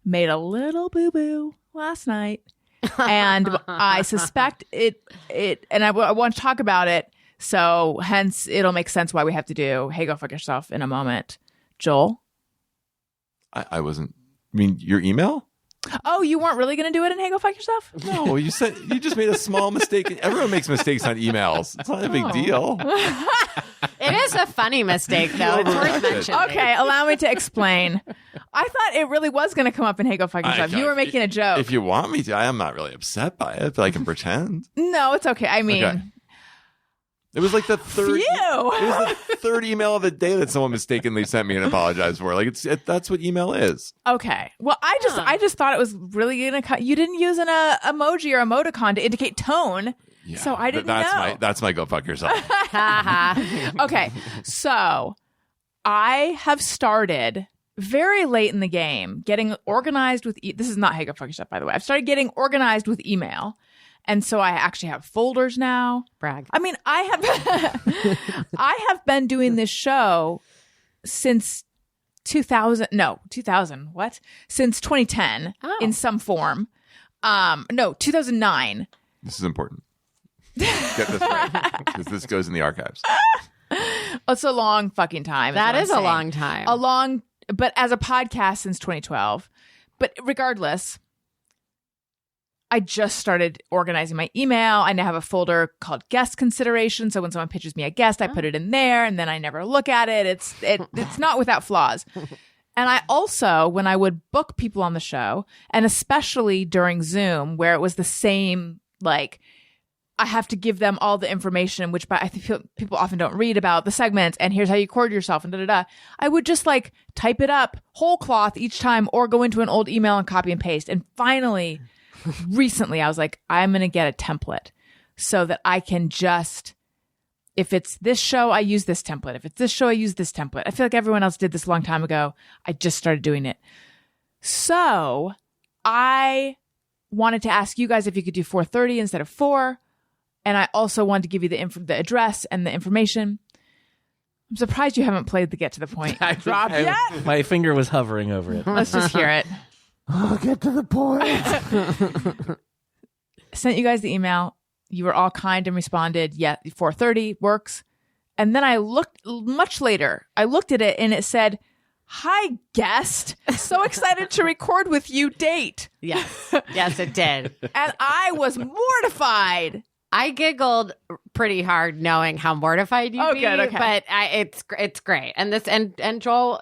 made a little boo boo last night, And I suspect it, and I want to talk about it. So hence it'll make sense why we have to do Hey, Go Fuck Yourself in a moment. Joel? I wasn't. I mean, your email? Oh, you weren't really going to do it in Hey, Go Fuck Yourself? No, you just made a small mistake. Everyone makes mistakes on emails. It's not a big deal. It is a funny mistake, though. It's worth mentioning. Okay, allow me to explain. I thought it really was going to come up in Hey, Go Fuck Yourself. You were making a joke. If you want me to, I am not really upset by it, but I can pretend. No, it's okay. I mean... Okay. It was like the third. It was the third email of the day that someone mistakenly sent me and apologized for. Like that's what email is. Okay. Well, I just thought it was really gonna cut. You didn't use an emoji or emoticon to indicate tone, Yeah, so I didn't know. That's my go fuck yourself. Okay, so I have started very late in the game getting organized with. This is not Hey, Go Fuck Yourself, by the way. I've started getting organized with email. And so I actually have folders now. Brag. I mean, I have been doing this show since 2000. No, 2000. What? Since 2010 in some form. No, 2009. This is important. Get this right, because this goes in the archives. It's a long fucking time. That is a long time. But as a podcast since 2012. But regardless, I just started organizing my email. I now have a folder called guest consideration. So when someone pitches me a guest, I put it in there and then I never look at it. It's not without flaws. And I also, when I would book people on the show, and especially during Zoom, where it was the same, like, I have to give them all the information, which I think people often don't read about the segments, and here's how you record yourself, and da-da-da. I would just, like, type it up whole cloth each time or go into an old email and copy and paste. And finally... recently, I was like, I'm going to get a template so that I can just, if it's this show, I use this template. If it's this show, I use this template. I feel like everyone else did this a long time ago. I just started doing it. So I wanted to ask you guys if you could do 4:30 instead of 4. And I also wanted to give you the address and the information. I'm surprised you haven't played the Get to the Point drop yet. My finger was hovering over it. Let's just hear it. I'll get to the point. Sent you guys the email. You were all kind and responded, yeah, 4:30 works. And then I looked much later. I looked at it and it said, hi, guest. So excited to record with you. Date. Yes. Yes, it did. And I was mortified. I giggled pretty hard knowing how mortified you'd be, good, okay. But it's great. And this and Joel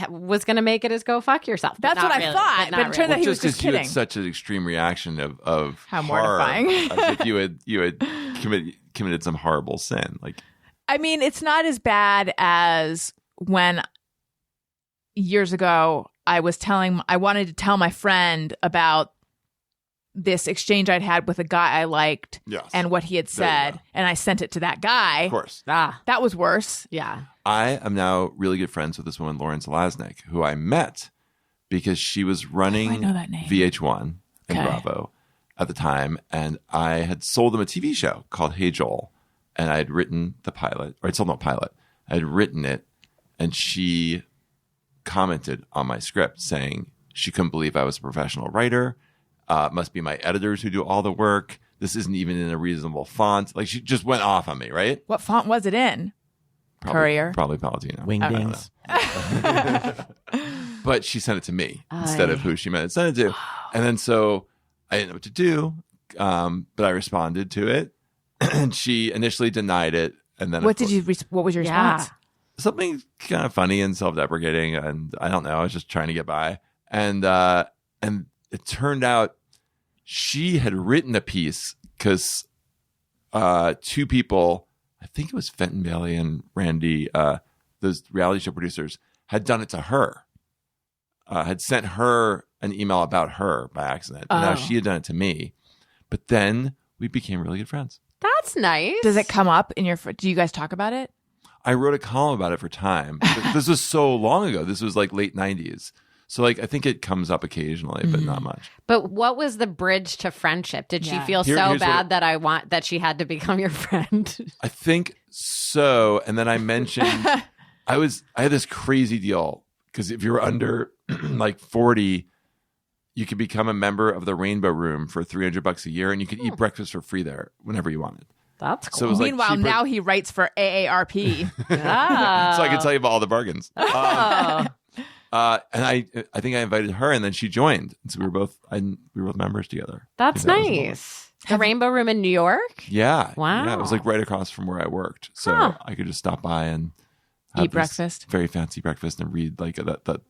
was going to make it as go fuck yourself. That's what I thought, but it turned out he was just you kidding. had such an extreme reaction of How horror, mortifying. as if you had committed some horrible sin. Like, I mean, it's not as bad as when years ago I wanted to tell my friend about this exchange I'd had with a guy I liked, yes, and what he had said, and I sent it to that guy. Of course. That was worse. Yeah. I am now really good friends with this woman, Lauren Zelaznik, who I met because she was running I know that name. VH1 and Okay. Bravo at the time, and I had sold them a TV show called Hey Joel, and I had written the pilot, or I'd sold them a pilot. I had written it, and she commented on my script saying she couldn't believe I was a professional writer. Must be my editors who do all the work. This isn't even in a reasonable font. Like, she just went off on me, right? What font was it in? Courier? Probably Palatino. Wingdings. But she sent it to me instead of who she meant to send it to. And then so I didn't know what to do, but I responded to it. And she initially denied it. And then What was your response? something kind of funny and self-deprecating, and I don't know. I was just trying to get by, and it turned out she had written a piece because two people, I think it was Fenton Bailey and Randy, those reality show producers, had done it to her, had sent her an email about her by accident. And now she had done it to me, but then we became really good friends. That's nice. Does it come up in your? Do you guys talk about it? I wrote a column about it for Time. This was so long ago. This was like late 90s. So, like, I think it comes up occasionally, but not much. But what was the bridge to friendship? Did she feel so bad that she had to become your friend? I think so. And then I mentioned I had this crazy deal because if you're under like 40, you could become a member of the Rainbow Room for $300 a year, and you could eat breakfast for free there whenever you wanted. That's cool. So it was like Meanwhile, cheaper- now he writes for AARP. Ah. so I can tell you about all the bargains. And I think I invited her, and then she joined. And so we were both members together. That's I think that was nice. The Rainbow Room in New York? Yeah. Wow. Yeah, it was like right across from where I worked. So I could just stop by and have Eat this breakfast. Very fancy breakfast and read like the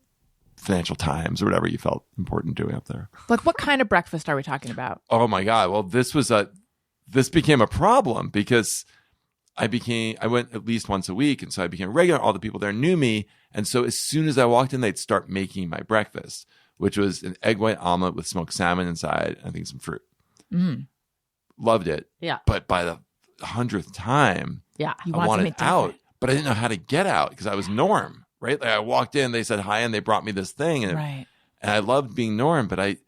Financial Times or whatever you felt important doing up there. Like, what kind of breakfast are we talking about? Oh my God. Well, this became a problem because I went at least once a week. And so I became regular. All the people there knew me. And so as soon as I walked in, they'd start making my breakfast, which was an egg white omelet with smoked salmon inside, and I think some fruit. Loved it. Yeah. But by the 100th time, Yeah. You I want wanted something out, different. but I didn't know how to get out because I was Norm, right? Like I walked in, they said hi, and they brought me this thing. And, Right. and I loved being Norm, but it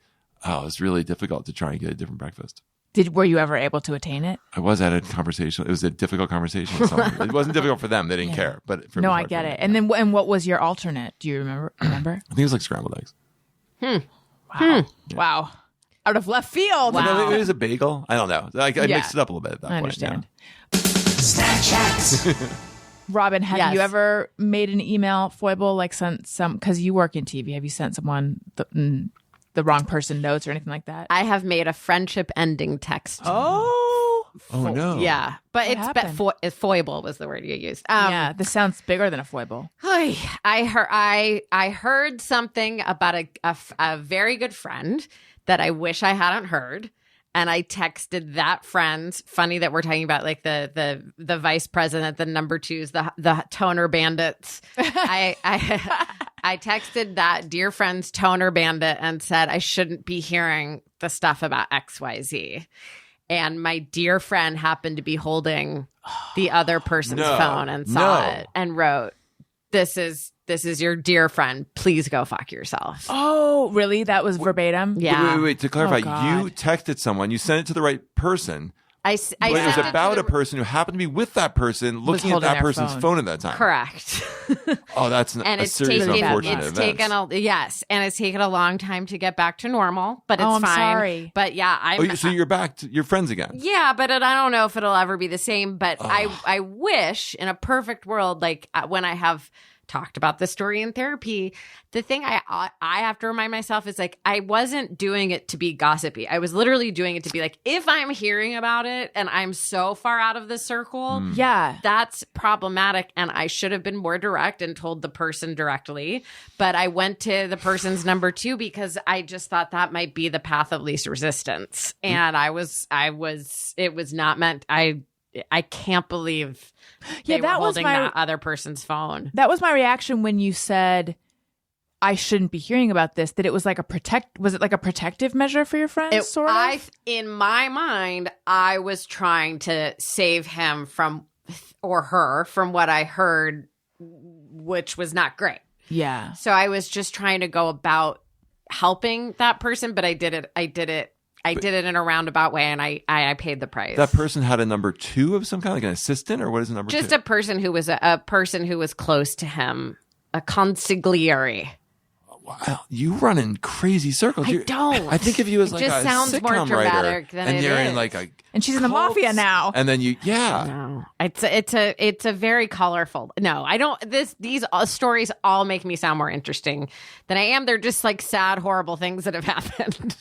was really difficult to try and get a different breakfast. Were you ever able to attain it? I was at a conversation. It was a difficult conversation with someone. It wasn't difficult for them. They didn't care. But for me, No, was I hard get for me. it. And then, and what was your alternate? Do you remember? I think it was like scrambled eggs. Wow. Out of left field. Wow. No, it was a bagel. I don't know. I Yeah. mixed it up a little bit at that I point. understand. Snack Chat. Robin, have Yes. you ever made an email foible, like sent some, because you work in TV, have you sent someone the wrong person notes or anything like that? I have made a friendship ending text. Oh no. Yeah. But What happened? foible was the word you used. Yeah, this sounds bigger than a foible. I heard something about a very good friend that I wish I hadn't heard, and I texted that friend. Funny that we're talking about like the vice president, the number twos, the toner bandits. I texted that dear friend's toner bandit and said I shouldn't be hearing the stuff about XYZ. And my dear friend happened to be holding the other person's phone and saw it and wrote, This is your dear friend. Please go fuck yourself. Oh, really? That was verbatim? Yeah. Wait. To clarify, God. you texted someone. You sent it to the right person. I But it was sent about to a person who happened to be with that person, looking at holding that their person's phone. phone at that time. Correct. Oh, that's And a it's series of taken unfortunate it's events. taken it's taken a long time to get back to normal, but it's Oh, I'm fine. sorry. But yeah, So you're back to your friends again. yeah, but I don't know if it'll ever be the same. But I wish in a perfect world, like when I have talked about this story in therapy, the thing I have to remind myself is like I wasn't doing it to be gossipy. I was literally doing it to be like, if I'm hearing about it and I'm so far out of the circle, Yeah. that's problematic, and I should have been more direct and told the person directly. But I went to the person's number two because I just thought that might be the path of least resistance. And it was not meant. I can't believe Yeah, they that were was holding my- that other person's phone. That was my reaction when you said I shouldn't be hearing about this, that it was like was it like a protective measure for your friends, sort of? In my mind, I was trying to save him from or her from what I heard, which was not great. Yeah. So I was just trying to go about helping that person, but I did it in a roundabout way, and I paid the price. That person had a number two of some kind, like an assistant, or what is a number Just two? a person who was a person who was close to him, a consigliere. Wow, you run in crazy circles. I You're- don't. I think of you as It like just a sounds more sitcom dramatic writer, than and it you're is. in like a And she's in the cults, mafia now. And then No, it's a very colorful. No, I don't. These stories all make me sound more interesting than I am. They're just like sad, horrible things that have happened.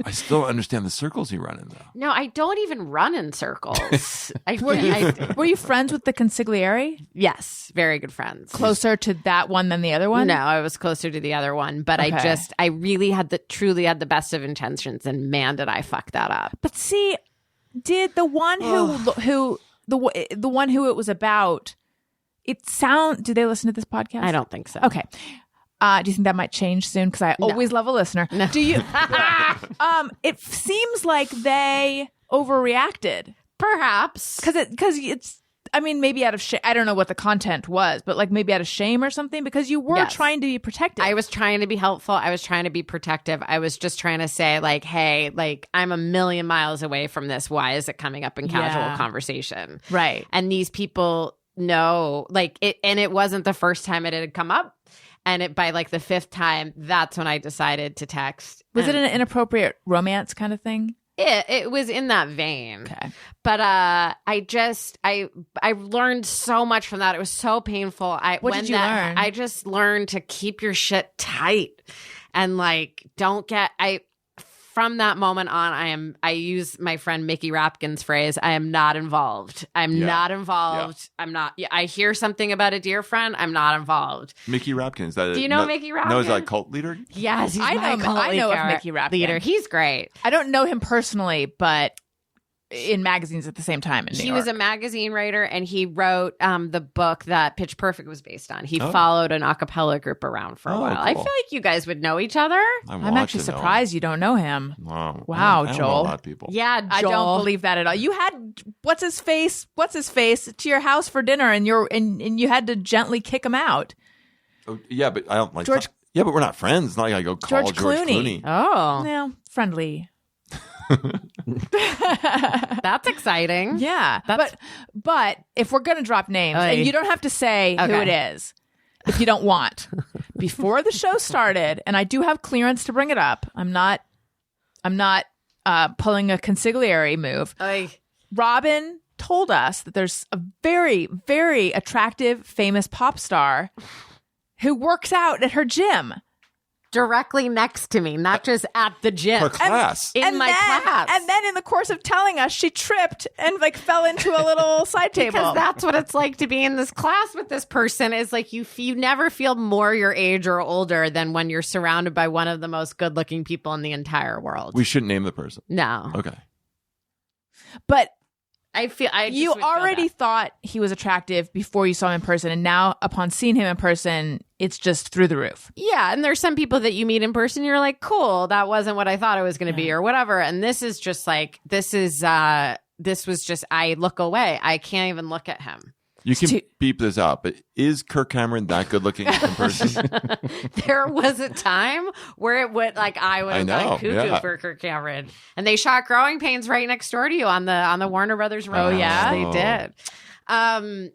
I still don't understand the circles you run in though. No, I don't even run in circles. Were you friends with the consigliere? Yes, very good friends. Closer to that one than the other one? No, I was closer to the other one, but Okay. I really truly had the best of intentions, and man, did I fuck that up. But see, did the one the one who it was about, do they listen to this podcast? I don't think so. Okay. Do you think that might change soon? Because I always love a listener. No. Do you? It seems like they overreacted Perhaps. because it's. I mean, maybe out of shame. I don't know what the content was, but like maybe out of shame or something, because you were Yes. trying to be protective. I was trying to be helpful. I was trying to be protective. I was just trying to say, like, hey, like, I'm a million miles away from this. Why is it coming up in casual Yeah. conversation? Right. And these people know, like, it, and it wasn't the first time it had come up. And by like the 5th time, that's when I decided to text. Was it an inappropriate romance kind of thing? It was in that vein. Okay. But I learned so much from that. It was so painful. What did you learn? I just learned to keep your shit tight and like from that moment on, I use my friend Mickey Rapkin's phrase, I am not involved. I'm not involved. Yeah. I'm not. I hear something about a dear friend. I'm not involved. Mickey Rapkin, is that? Do you know Mickey Rapkin? No, is that a cult leader? Yes, he's I know of Mickey Rapkin. leader. He's great. I don't know him personally, but in magazines at the same time in New He York. was a magazine writer, and he wrote the book that Pitch Perfect was based on. He followed an a cappella group around for a while. Cool. I feel like you guys would know each other. I'm actually surprised you don't know him. Wow, Wow, I don't know Joel. a lot of people. Yeah, Joel. I don't believe that at all. You had what's his face to your house for dinner, and you had to gently him out. Oh, yeah, but I don't like George- Yeah, but we're not friends. It's not like I go call George George Clooney. Clooney. Oh, Yeah, friendly. that's exciting. Yeah, but if we're gonna drop names, Oy. and you don't have to say who it is if you don't want. Before the show started, and I do have clearance to bring it up. I'm not pulling a consigliere move. Oy. Robin told us that there's a very, very attractive, famous pop star who works out at her gym. Directly next to me, not just at the gym. Her class. In my class. And then in the course of telling us, she tripped and like fell into a little side table. Because that's what it's like to be in this class with this person. Is like you never feel more your age or older than when you're surrounded by one of the most good-looking people in the entire world. We shouldn't name the person. No, Okay. But I just you would feel already that. thought he was attractive before you saw him in person, and now upon seeing him in person, it's just through the roof. Yeah, and there's some people that you meet in person, you're like, cool, that wasn't what I thought it was going to be, or whatever. And this is just like this was just I look away. I can't even look at him. You can beep this out, but is Kirk Cameron that good looking in person? There was a time where it would like I would have gone cuckoo for Kirk Cameron, and they shot Growing Pains right next door to you on the Warner Brothers road. Oh, yeah? They did.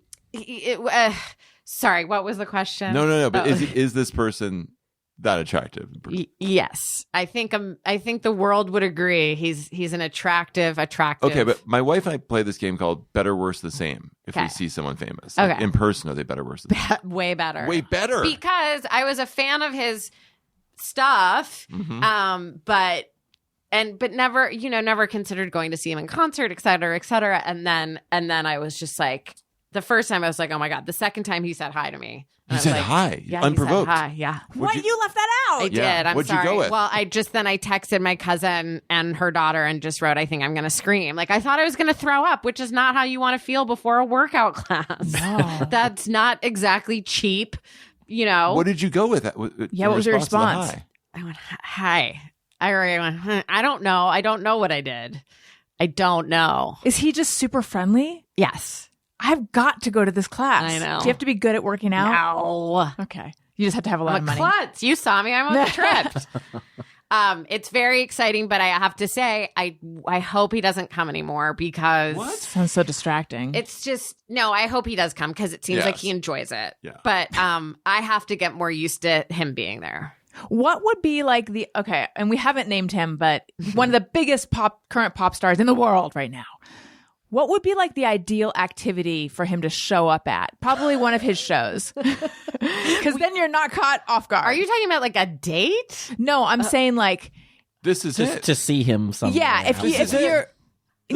Sorry, what was the question? No. But is this person that attractive? Yes, I think the world would agree. He's an attractive. Okay, but my wife and I play this game called Better, Worse, the Same. If we see someone famous, like, Okay. in person, are they better, worse? The same? way better. Way better. Because I was a fan of his stuff, but never considered going to see him in concert, et cetera, et cetera. And then I was just like, the first time I was like, oh my God. The second time he said hi to me. He said hi, Yeah, unprovoked. He said hi, yeah. What? You left that out? I Yeah. did. I'm What'd you sorry. go with? Well, I texted my cousin and her daughter and just wrote, I think I'm going to scream. Like, I thought I was going to throw up, which is not how you want to feel before a workout class. No. That's not exactly cheap, you know. What did you go with? What was your response? to the hi? I went, hi. I already went, I don't know. I don't know what I did. I don't know. Is he just super friendly? Yes. I've got to go to this class. I know. Do you have to be good at working out? No. Okay. You just have to have a lot I'm of a money. klutz. You saw me. I almost tripped. It's very exciting, but I have to say, I hope he doesn't come anymore because Sounds so distracting. it's just no. I hope he does come because it seems like Yes. he enjoys it. Yeah. But I have to get more used to him being there. What would be like and we haven't named him, but one of the biggest current pop stars in the world right now. What would be like the ideal activity for him to show up at? Probably one of his shows. Because then you're not caught off guard. Are you talking about like a date? No, I'm saying like, This is Just it. to see him somewhere. yeah, if is it. you're,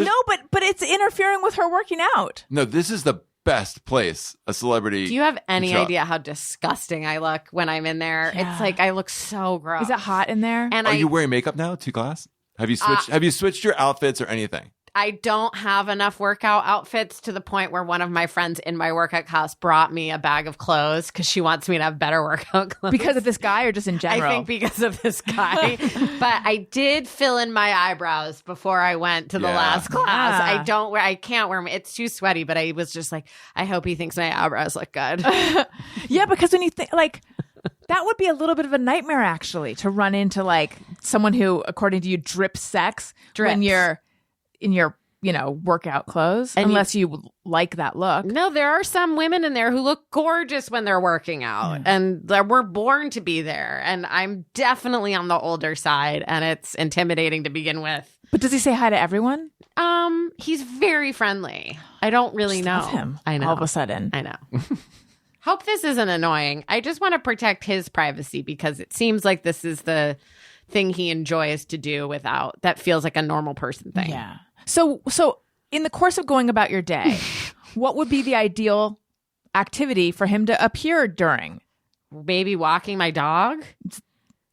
no, but it's interfering with her working out. No, this is the best place a celebrity. Do you have any can show up. idea how disgusting I look when I'm in there? Yeah. It's like I look so gross. Is it hot in there? And Are you wearing makeup now to class? Have you switched? Have you switched your outfits or anything? I don't have enough workout outfits to the point where one of my friends in my workout class brought me a bag of clothes because she wants me to have better workout clothes. Because of this guy or just in general? I think because of this guy. But I did fill in my eyebrows before I went to the Yeah. last class. Yeah. I can't wear them. It's too sweaty, but I was just like, I hope he thinks my eyebrows look good. Yeah, because when you think like that would be a little bit of a nightmare actually to run into like someone who, according to you, drips sex when Drips. you're in your workout clothes, And unless you like that look. No, there are some women in there who look gorgeous when they're working out, and we're born to be there. And I'm definitely on the older side, and it's intimidating to begin with. But does he say hi to everyone? He's very friendly. I don't really know Love him. I know. All of a sudden. I know. Hope this isn't annoying. I just want to protect his privacy because it seems like this is the thing he enjoys to do without that feels like a normal person thing. Yeah. So in the course of going about your day, what would be the ideal activity for him to appear during? Maybe walking my dog.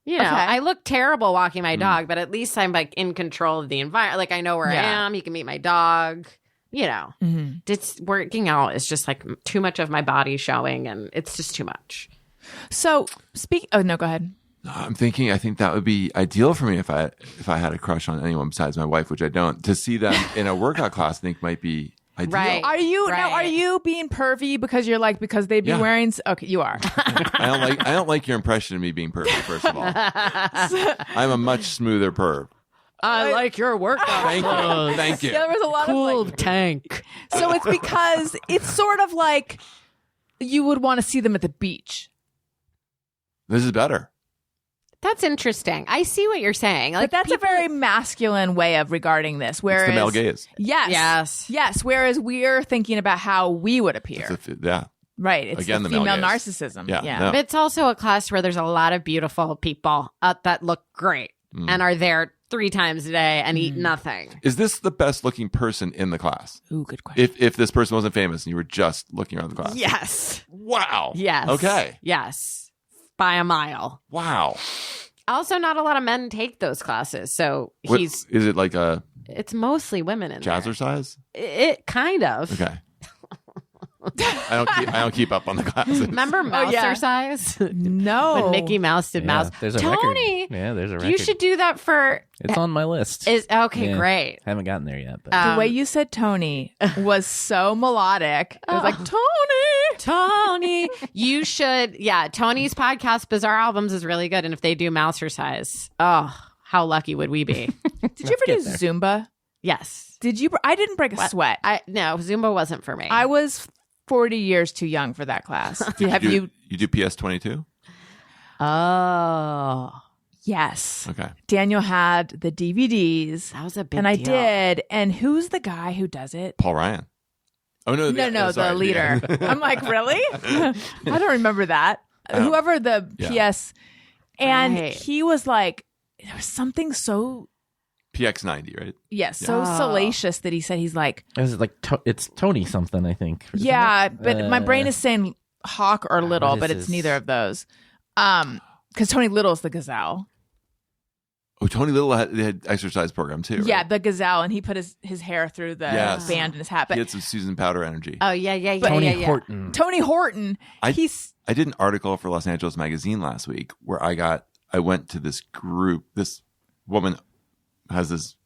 Okay. I look terrible walking my dog, but at least I'm like in control of the environment. Like I know where I am. He can meet my dog. It's working out is just like too much of my body showing, and it's just too much. So oh no, go ahead. I'm thinking. I think that would be ideal for me if I had a crush on anyone besides my wife, which I don't. To see them in a workout class, I think might be ideal. Right. Are you being pervy because you're like because they'd be wearing? Okay, you are. I don't like your impression of me being pervy. First of all, I'm a much smoother perv. I like your workout. Thank you. Yeah, there was a lot Cool of like, tank. So it's because it's sort of like you would want to see them at the beach. This is better. That's interesting. I see what you're saying. Like But that's a very masculine way of regarding this. Whereas It's the male gaze. Yes. Whereas we're thinking about how we would appear. Right. It's Again, the the male female gaze. narcissism. Yeah. Yeah. No. But it's also a class where there's a lot of beautiful people that look great and are there 3 times a day and eat nothing. Is this the best looking person in the class? Ooh, good question. If this person wasn't famous and you were just looking around the class? Yes. Wow. Yes. Okay. Yes. By a mile. Wow. Also, not a lot of men take those classes, so Is it like a it's mostly women in jazzercise? there. It kind of. Okay. I don't keep up on the classes. Remember Mousercise? No. When Mickey Mouse did Mouse. There's a Tony, record. Yeah, there's a record. you should do that for. It's on my list. Okay, Yeah. great. Haven't gotten there yet, but The way you said Tony was so melodic. It was like, Tony. Tony, you should. Yeah, Tony's podcast, Bizarre Albums, is really good. And if they do Mousercise, how lucky would we be? Did you ever do Zumba? Yes. Did you? I didn't break a sweat. No, Zumba wasn't for me. I was 40 years too young for that class. Have you? You do PS22? Oh. Yes. Okay. Daniel had the DVDs. That was a big and I deal. did. And who's the guy who does it? Paul Ryan. Oh no! No, sorry, the leader. I'm like, really? I don't remember that. Whoever the PS, and Right. he was like, there was something so PX90, right? so salacious that he said he's like, it's like it's Tony something, I think. Isn't yeah, it? but my brain is saying Hawk or Little, what is but it's his- neither of those. Because Tony Little's the gazelle. Oh, Tony Little had exercise program too. Right? Yeah, the gazelle, and he put his hair through the Yes. band in his hat. He But had some Susan Powder energy. Oh, yeah. Tony Horton. Tony Horton, I did an article for Los Angeles Magazine last week where I went to this group. This woman has this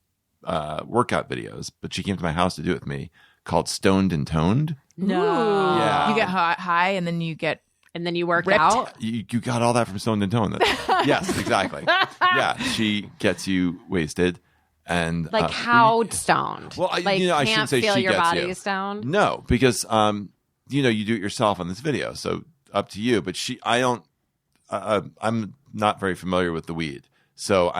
workout videos, but she came to my house to do it with me, called Stoned and Toned. No. Yeah. you get high, and then you get And then you work Ripped. out. You got all that from Stoned and Toned. Yes, exactly. Yeah, she gets you wasted. And Like how stoned? Well, like I can't shouldn't say feel she your gets body you. is stoned. No, because you do it yourself on this video, so up to you. But I'm not very familiar with the weed, so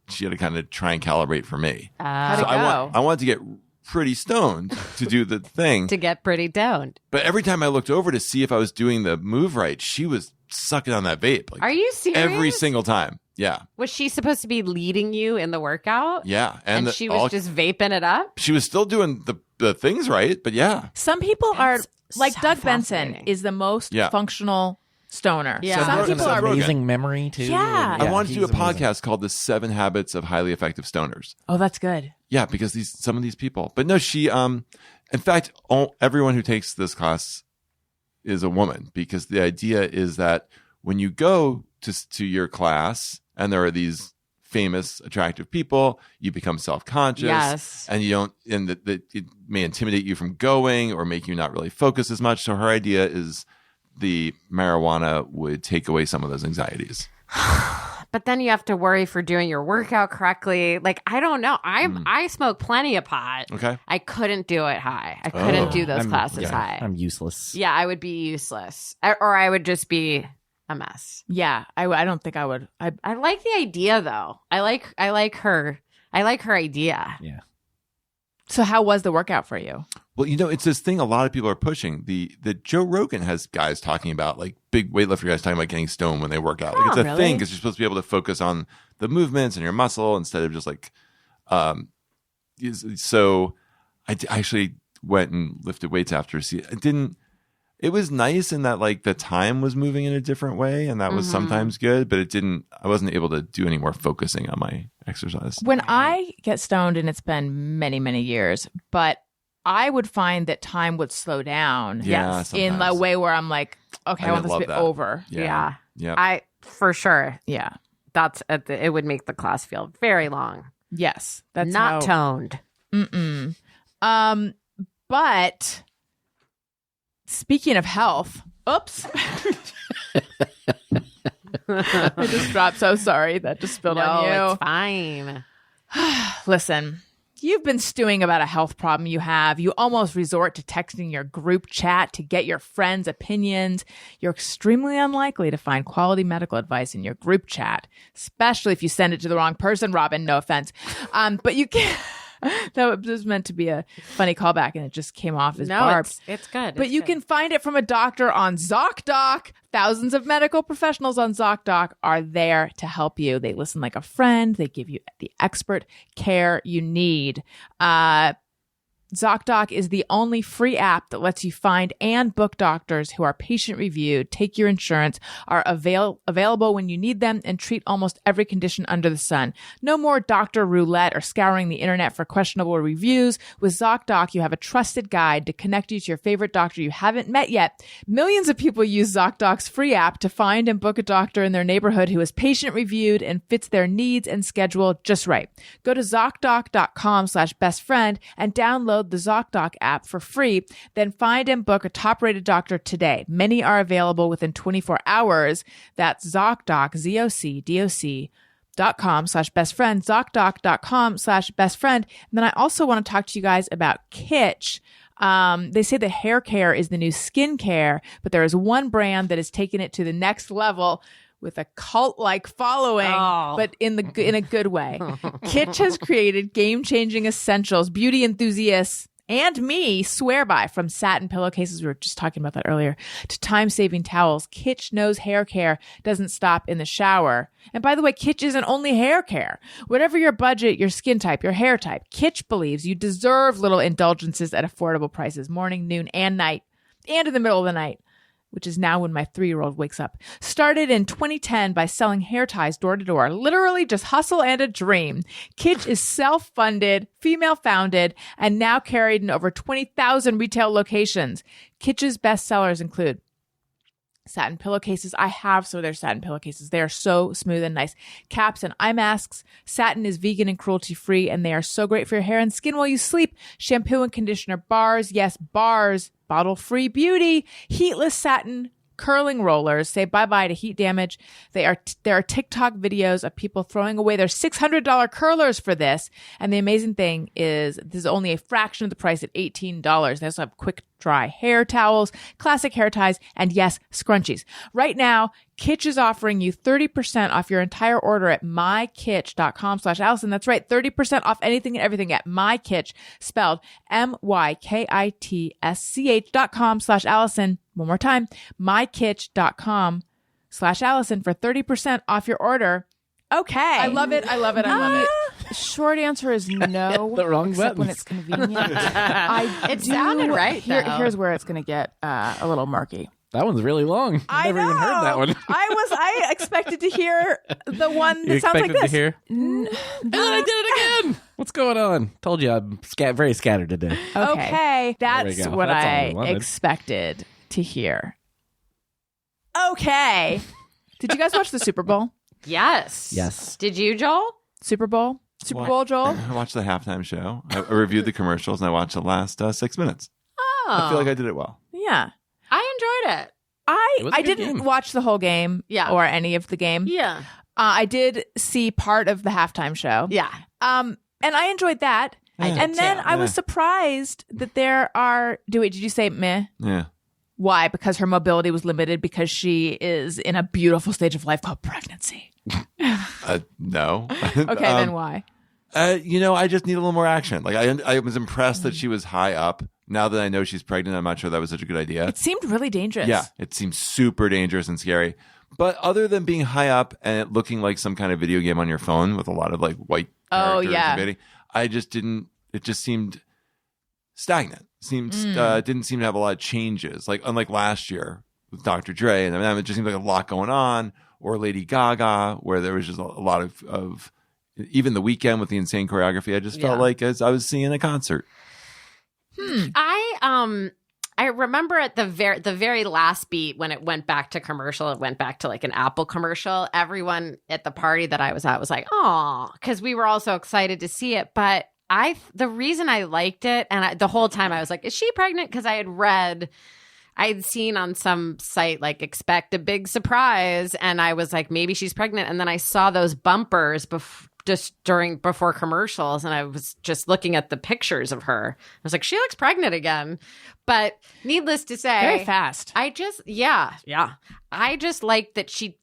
she had to kind of try and calibrate for me. how'd So it go? I wanted to get pretty stoned to do the thing, To get pretty stoned. but every time I looked over to see if I was doing the move right, she was sucking on that vape. Like, Are you serious? every single time? Yeah, Was she supposed to be leading you in the workout? yeah, And she was just vaping it up? she was still doing the things right, but yeah. Some people are like so Doug Benson fascinating. is the most Yeah. functional stoner. Yeah. Some Seth people Rogen- are. Seth Rogen. Amazing memory too. Yeah. I wanted to do a he's amazing. podcast called "The 7 Habits of Highly Effective Stoners." Oh, that's good. Yeah, because some of these people. But no, she in fact, everyone who takes this class is a woman, because the idea is that when you go to your class and there are these famous, attractive people, you become self-conscious. Yes. And you don't, and that it may intimidate you from going or make you not really focus as much. So her idea is the marijuana would take away some of those anxieties. but then you have to worry for doing your workout correctly. Like, I don't know. I smoke plenty of pot. Okay. I couldn't do it high. I couldn't do those classes high. I'm useless. Yeah, I would be useless. Or I would just be a mess. Yeah, I don't think I would. I like the idea though. I like her idea. Yeah. So how was the workout for you? Well, it's this thing a lot of people are pushing. The Joe Rogan has guys talking about, like, big weightlifter guys talking about getting stoned when they work out. Like, it's a thing because you're supposed to be able to focus on the movements and your muscle instead of just like. So I actually went and lifted weights after. It was nice in that, like, the time was moving in a different way, and that was sometimes good, but I wasn't able to do any more focusing on my exercise. When I get stoned, and it's been many, many years, but I would find that time would slow down. Yeah, in a way where I'm like, okay, I want this to be over. Yeah. Yeah. For sure. Yeah. That's it would make the class feel very long. Yes. That's not toned. But speaking of health, oops. I just dropped. So sorry. That just spilled on you. It's fine. Listen, you've been stewing about a health problem you have. You almost resort to texting your group chat to get your friends' opinions. You're extremely unlikely to find quality medical advice in your group chat, especially if you send it to the wrong person, Robin. No offense. But you can't. That was meant to be a funny callback, and it just came off as barbed. It's good. But you can find it from a doctor on ZocDoc. Thousands of medical professionals on ZocDoc are there to help you. They listen like a friend. They give you the expert care you need. ZocDoc is the only free app that lets you find and book doctors who are patient reviewed, take your insurance, are available when you need them, and treat almost every condition under the sun. No more doctor roulette or scouring the internet for questionable reviews. With ZocDoc, you have a trusted guide to connect you to your favorite doctor you haven't met yet. Millions of people use ZocDoc's free app to find and book a doctor in their neighborhood who is patient reviewed and fits their needs and schedule just right. Go to ZocDoc.com/bestfriend and download the ZocDoc app for free, then find and book a top-rated doctor today. Many are available within 24 hours. That's ZocDoc, ZocDoc.com/bestfriend, ZocDoc.com/bestfriend. And then I also want to talk to you guys about Kitsch. They say that hair care is the new skin care, but there is one brand that has taken it to the next level with a cult-like following, but in a good way. Kitsch has created game-changing essentials beauty enthusiasts and me swear by, from satin pillowcases, we were just talking about that earlier, to time-saving towels. Kitsch knows hair care doesn't stop in the shower. And by the way, Kitsch isn't only hair care. Whatever your budget, your skin type, your hair type, Kitsch believes you deserve little indulgences at affordable prices, morning, noon, and night, and in the middle of the night, which is now when my 3-year-old wakes up. Started in 2010 by selling hair ties door to door. Literally just hustle and a dream. Kitsch is self-funded, female-founded, and now carried in over 20,000 retail locations. Kitsch's best sellers include satin pillowcases. I have some of their satin pillowcases. They are so smooth and nice. Caps and eye masks. Satin is vegan and cruelty-free, and they are so great for your hair and skin while you sleep. Shampoo and conditioner bars. Yes, bars. Bottle-free beauty. Heatless satin curling rollers. Say bye-bye to heat damage. There are TikTok videos of people throwing away their $600 curlers for this. And the amazing thing is this is only a fraction of the price at $18. They also have quick dry hair towels, classic hair ties, and yes, scrunchies. Right now, Kitsch is offering you 30% off your entire order at mykitsch.com/Allison. That's right, 30% off anything and everything at mykitsch, spelled mykitsch.com/Allison. One more time, mykitsch.com/Allison for 30% off your order. Okay. I love it. I love it. I love it. Short answer is no. The wrong except when buttons. it's convenient. It sounded right, though. Here's where it's going to get a little murky. That one's really long. I Never even heard that one. I expected to hear the one that You sounds like expected this. to hear? And then I did it again. What's going on? Told you I'm very scattered today. Okay. That's There we go. what That's all I I wanted. expected to hear. Okay. Did you guys watch the Super Bowl? Yes. Yes. Did you, Joel? Super Bowl, What? Joel? I watched the halftime show. I reviewed the commercials, and I watched the last 6 minutes. Oh. I feel like I did it well. Yeah. I enjoyed it. It was a I good didn't game. watch the whole game Yeah. or any of the game. Yeah. I did see part of the halftime show. Yeah. And I enjoyed that. I did And then too. I was surprised that there are. Did you say meh? Yeah. Why? Because her mobility was limited because she is in a beautiful stage of life called pregnancy. No. Okay, then why? I just need a little more action. Like I was impressed that she was high up. Now that I know she's pregnant, I'm not sure that was such a good idea. It seemed really dangerous. Yeah, it seems super dangerous and scary. But other than being high up and it looking like some kind of video game on your phone with a lot of like white characters invading, I just didn't. It just seemed stagnant. Didn't seem to have a lot of changes. Like unlike last year with Dr. Dre, and it just seemed like a lot going on. Or Lady Gaga, where there was just a lot of even the weekend with the insane choreography. I just felt like as I was seeing a concert. I remember at the very last beat when it went back to commercial, it went back to like an Apple commercial. Everyone at the party that I was at was like, "Oh," because we were all so excited to see it. But the reason I liked it, and the whole time I was like, "Is she pregnant?" Because I had seen on some site like expect a big surprise, and I was like, maybe she's pregnant. And then I saw those bumpers before commercials, and I was just looking at the pictures of her. I was like, she looks pregnant again. But needless to say, Very fast. I just I just liked that she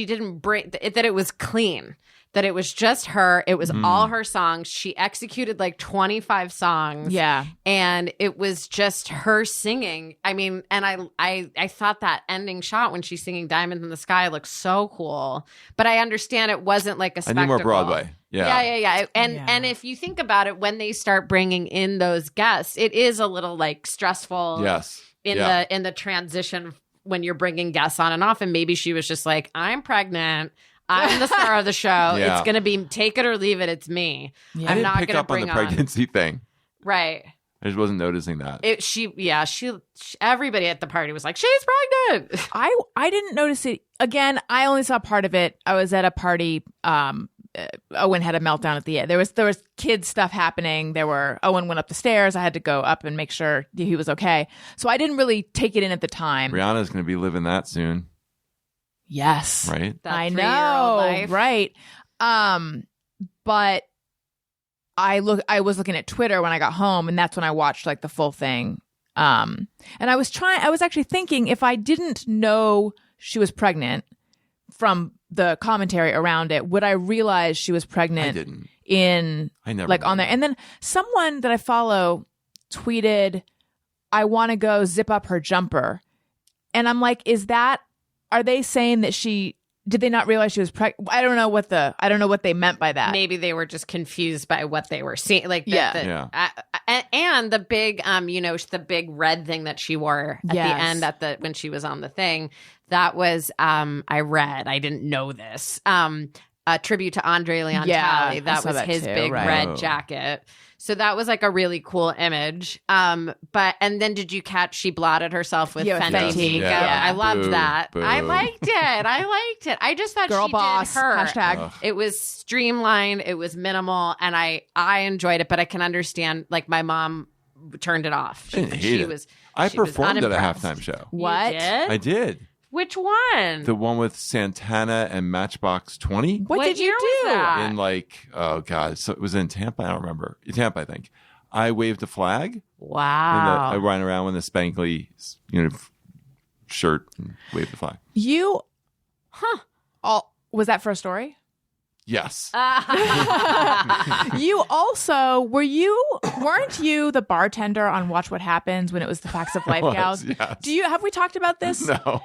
didn't break that it was clean. That it was just her. It was all her songs. She executed like 25 songs. Yeah. And it was just her singing. I mean, and I thought that ending shot when she's singing Diamonds in the Sky looks so cool. But I understand it wasn't like a I spectacle. need more Broadway. Yeah. And if you think about it, when they start bringing in those guests, it is a little like stressful. Yes. In the transition when you're bringing guests on and off. And maybe she was just like, I'm pregnant. I'm the star of the show. Yeah. It's going to be take it or leave it. It's me. Yeah. I I'm didn't not pick going to up on bring the pregnancy thing. Right. I just wasn't noticing that. She everybody at the party was like, she's pregnant. I didn't notice it. Again, I only saw part of it. I was at a party. Owen had a meltdown at the end. There was kid stuff happening. Owen went up the stairs. I had to go up and make sure he was okay. So I didn't really take it in at the time. Rihanna's going to be living that soon. Yes. Right? That I 3-year-old know. life. Right. But I was looking at Twitter when I got home, and that's when I watched like the full thing. And I was actually thinking, if I didn't know she was pregnant from the commentary around it, would I realize she was pregnant? I didn't. I never like on knew. there. And then someone that I follow tweeted, I want to go zip up her jumper. And I'm like, are they saying that did they not realize she was pregnant? I don't know what they meant by that. Maybe they were just confused by what they were seeing. Like, and the big, the big red thing that she wore at Yes. the end when she was on the thing. That was, I didn't know this. A tribute to Andre Leon Yeah, Talley. I That saw was that his too, big right. red Oh. jacket. So that was like a really cool image. And then did you catch she blotted herself with Yeah, with Fenty Fenty. makeup? Yeah. I loved Boo, that. boo. I liked it. I just thought Girl she boss. did her. Hashtag. Ugh. It was streamlined. It was minimal, and I enjoyed it. But I can understand, like, my mom turned it off. I didn't hate it. I she was performed at a unimpressed. halftime show. What? You did? I did. Which one? The one with Santana and Matchbox 20 What did you year was do? that? in like, oh God. So it was in Tampa. I don't remember. Tampa, I think. I waved a flag. Wow. I ran around with a spankly, shirt and waved the flag. You, was that for a story? Yes. You also weren't you the bartender on Watch What Happens when it was the Facts of Life was, gals? yes. Have we talked about this? No.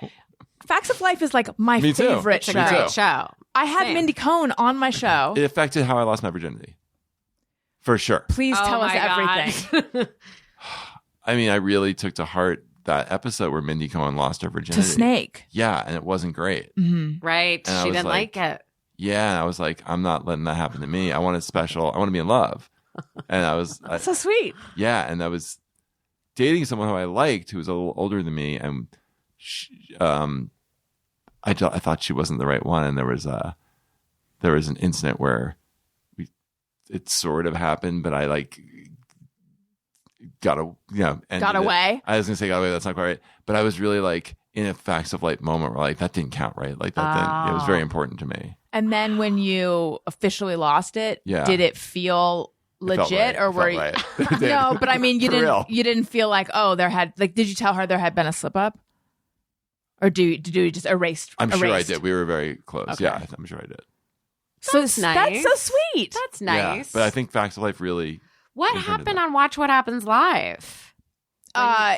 Facts of Life is like my Me too. favorite It's a show. great show. I had Same. Mindy Cohn on my show. It affected how I lost my virginity. For sure. Please tell us my God. everything. I mean, I really took to heart that episode where Mindy Cohn lost her To virginity. Snake. Yeah, and it wasn't great. Right. And I She was didn't like- like it. Yeah, and I was like, I'm not letting that happen to me. I want it special. I want to be in love. And I So sweet. yeah, and I was dating someone who I liked who was a little older than me, and I thought she wasn't the right one, and there was an incident where it sort of happened, but I like got away. I was gonna say got away. That's not quite right, but I was really like in a Facts of Life moment where like that didn't count, right? Like that didn't, it was very important to me. And then when you officially lost it, Yeah. did it feel It felt legit, right. or It were felt you? right. It did. No, but I mean, For real. you didn't feel like, oh, did you tell her there had been a slip up, or do you just erase? I'm sure I erased? did. We were very close. Okay. Yeah, I'm sure I did. So That's That's nice. so sweet. That's Yeah, nice. but I think Facts of Life really. What imprinted happened that. on Watch What Happens Live?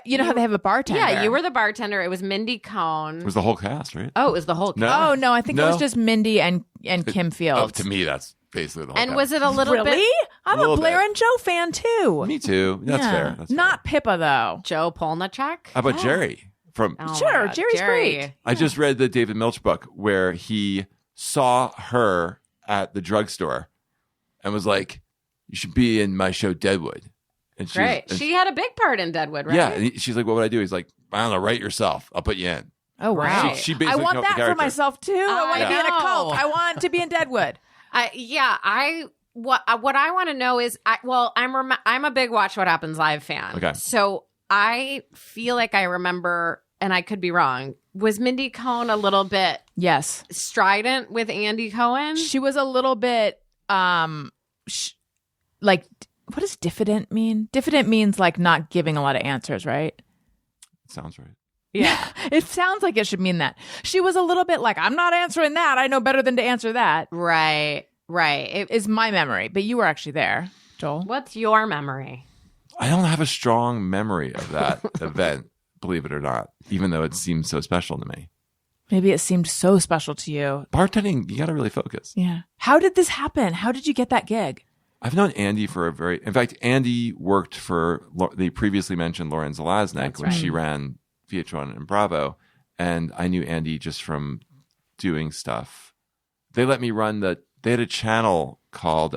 You know how they have a bartender? Yeah, you were the bartender. It was Mindy Cohn. It was the whole cast, right? Oh, it was the whole. No. Oh no, I think it was No. just Mindy and Kim Oh, Fields. to me, that's basically the whole And cast. was it a little Really? bit I'm a Little Blair bit. and Joe fan too. Me too. That's Yeah. fair. That's Not fair. Pippa though. Joe Polnicek? How about Jerry from? Oh, my Sure, God, Jerry's Jerry. great. I just read the David Milch book where he saw her at the drugstore and was like, "You should be in my show Deadwood." And she was- Great. and She had a big part in Deadwood, right? yeah, and she's like, "What would I do?" He's like, "I don't know. Write yourself. I'll put you in." Oh wow. Right. She I basically want came up with that the for character. myself too. I want to be in a know. cult. I want to be in Deadwood. What I want to know is, I'm a big Watch What Happens Live fan. Okay. So I feel like I remember, and I could be wrong. Was Mindy Cohn a little bit Yes. strident with Andy Cohen? She was a little bit like, what does diffident mean? Diffident means like not giving a lot of answers, right? Sounds right. Yeah. It sounds like it should mean that. She was a little bit like, I'm not answering that. I know better than to answer that. Right. Is my memory, but you were actually there, Joel. What's your memory? I don't have a strong memory of that event, believe it or not, even though it seemed so special to me. Maybe it seemed so special to you. Bartending, you got to really focus. Yeah. How did this happen? How did you get that gig? I've known Andy in fact, Andy worked for the previously mentioned Lauren Zalaznik That's when right. she ran VH1 and Bravo. And I knew Andy just from doing stuff. They let me run they had a channel called,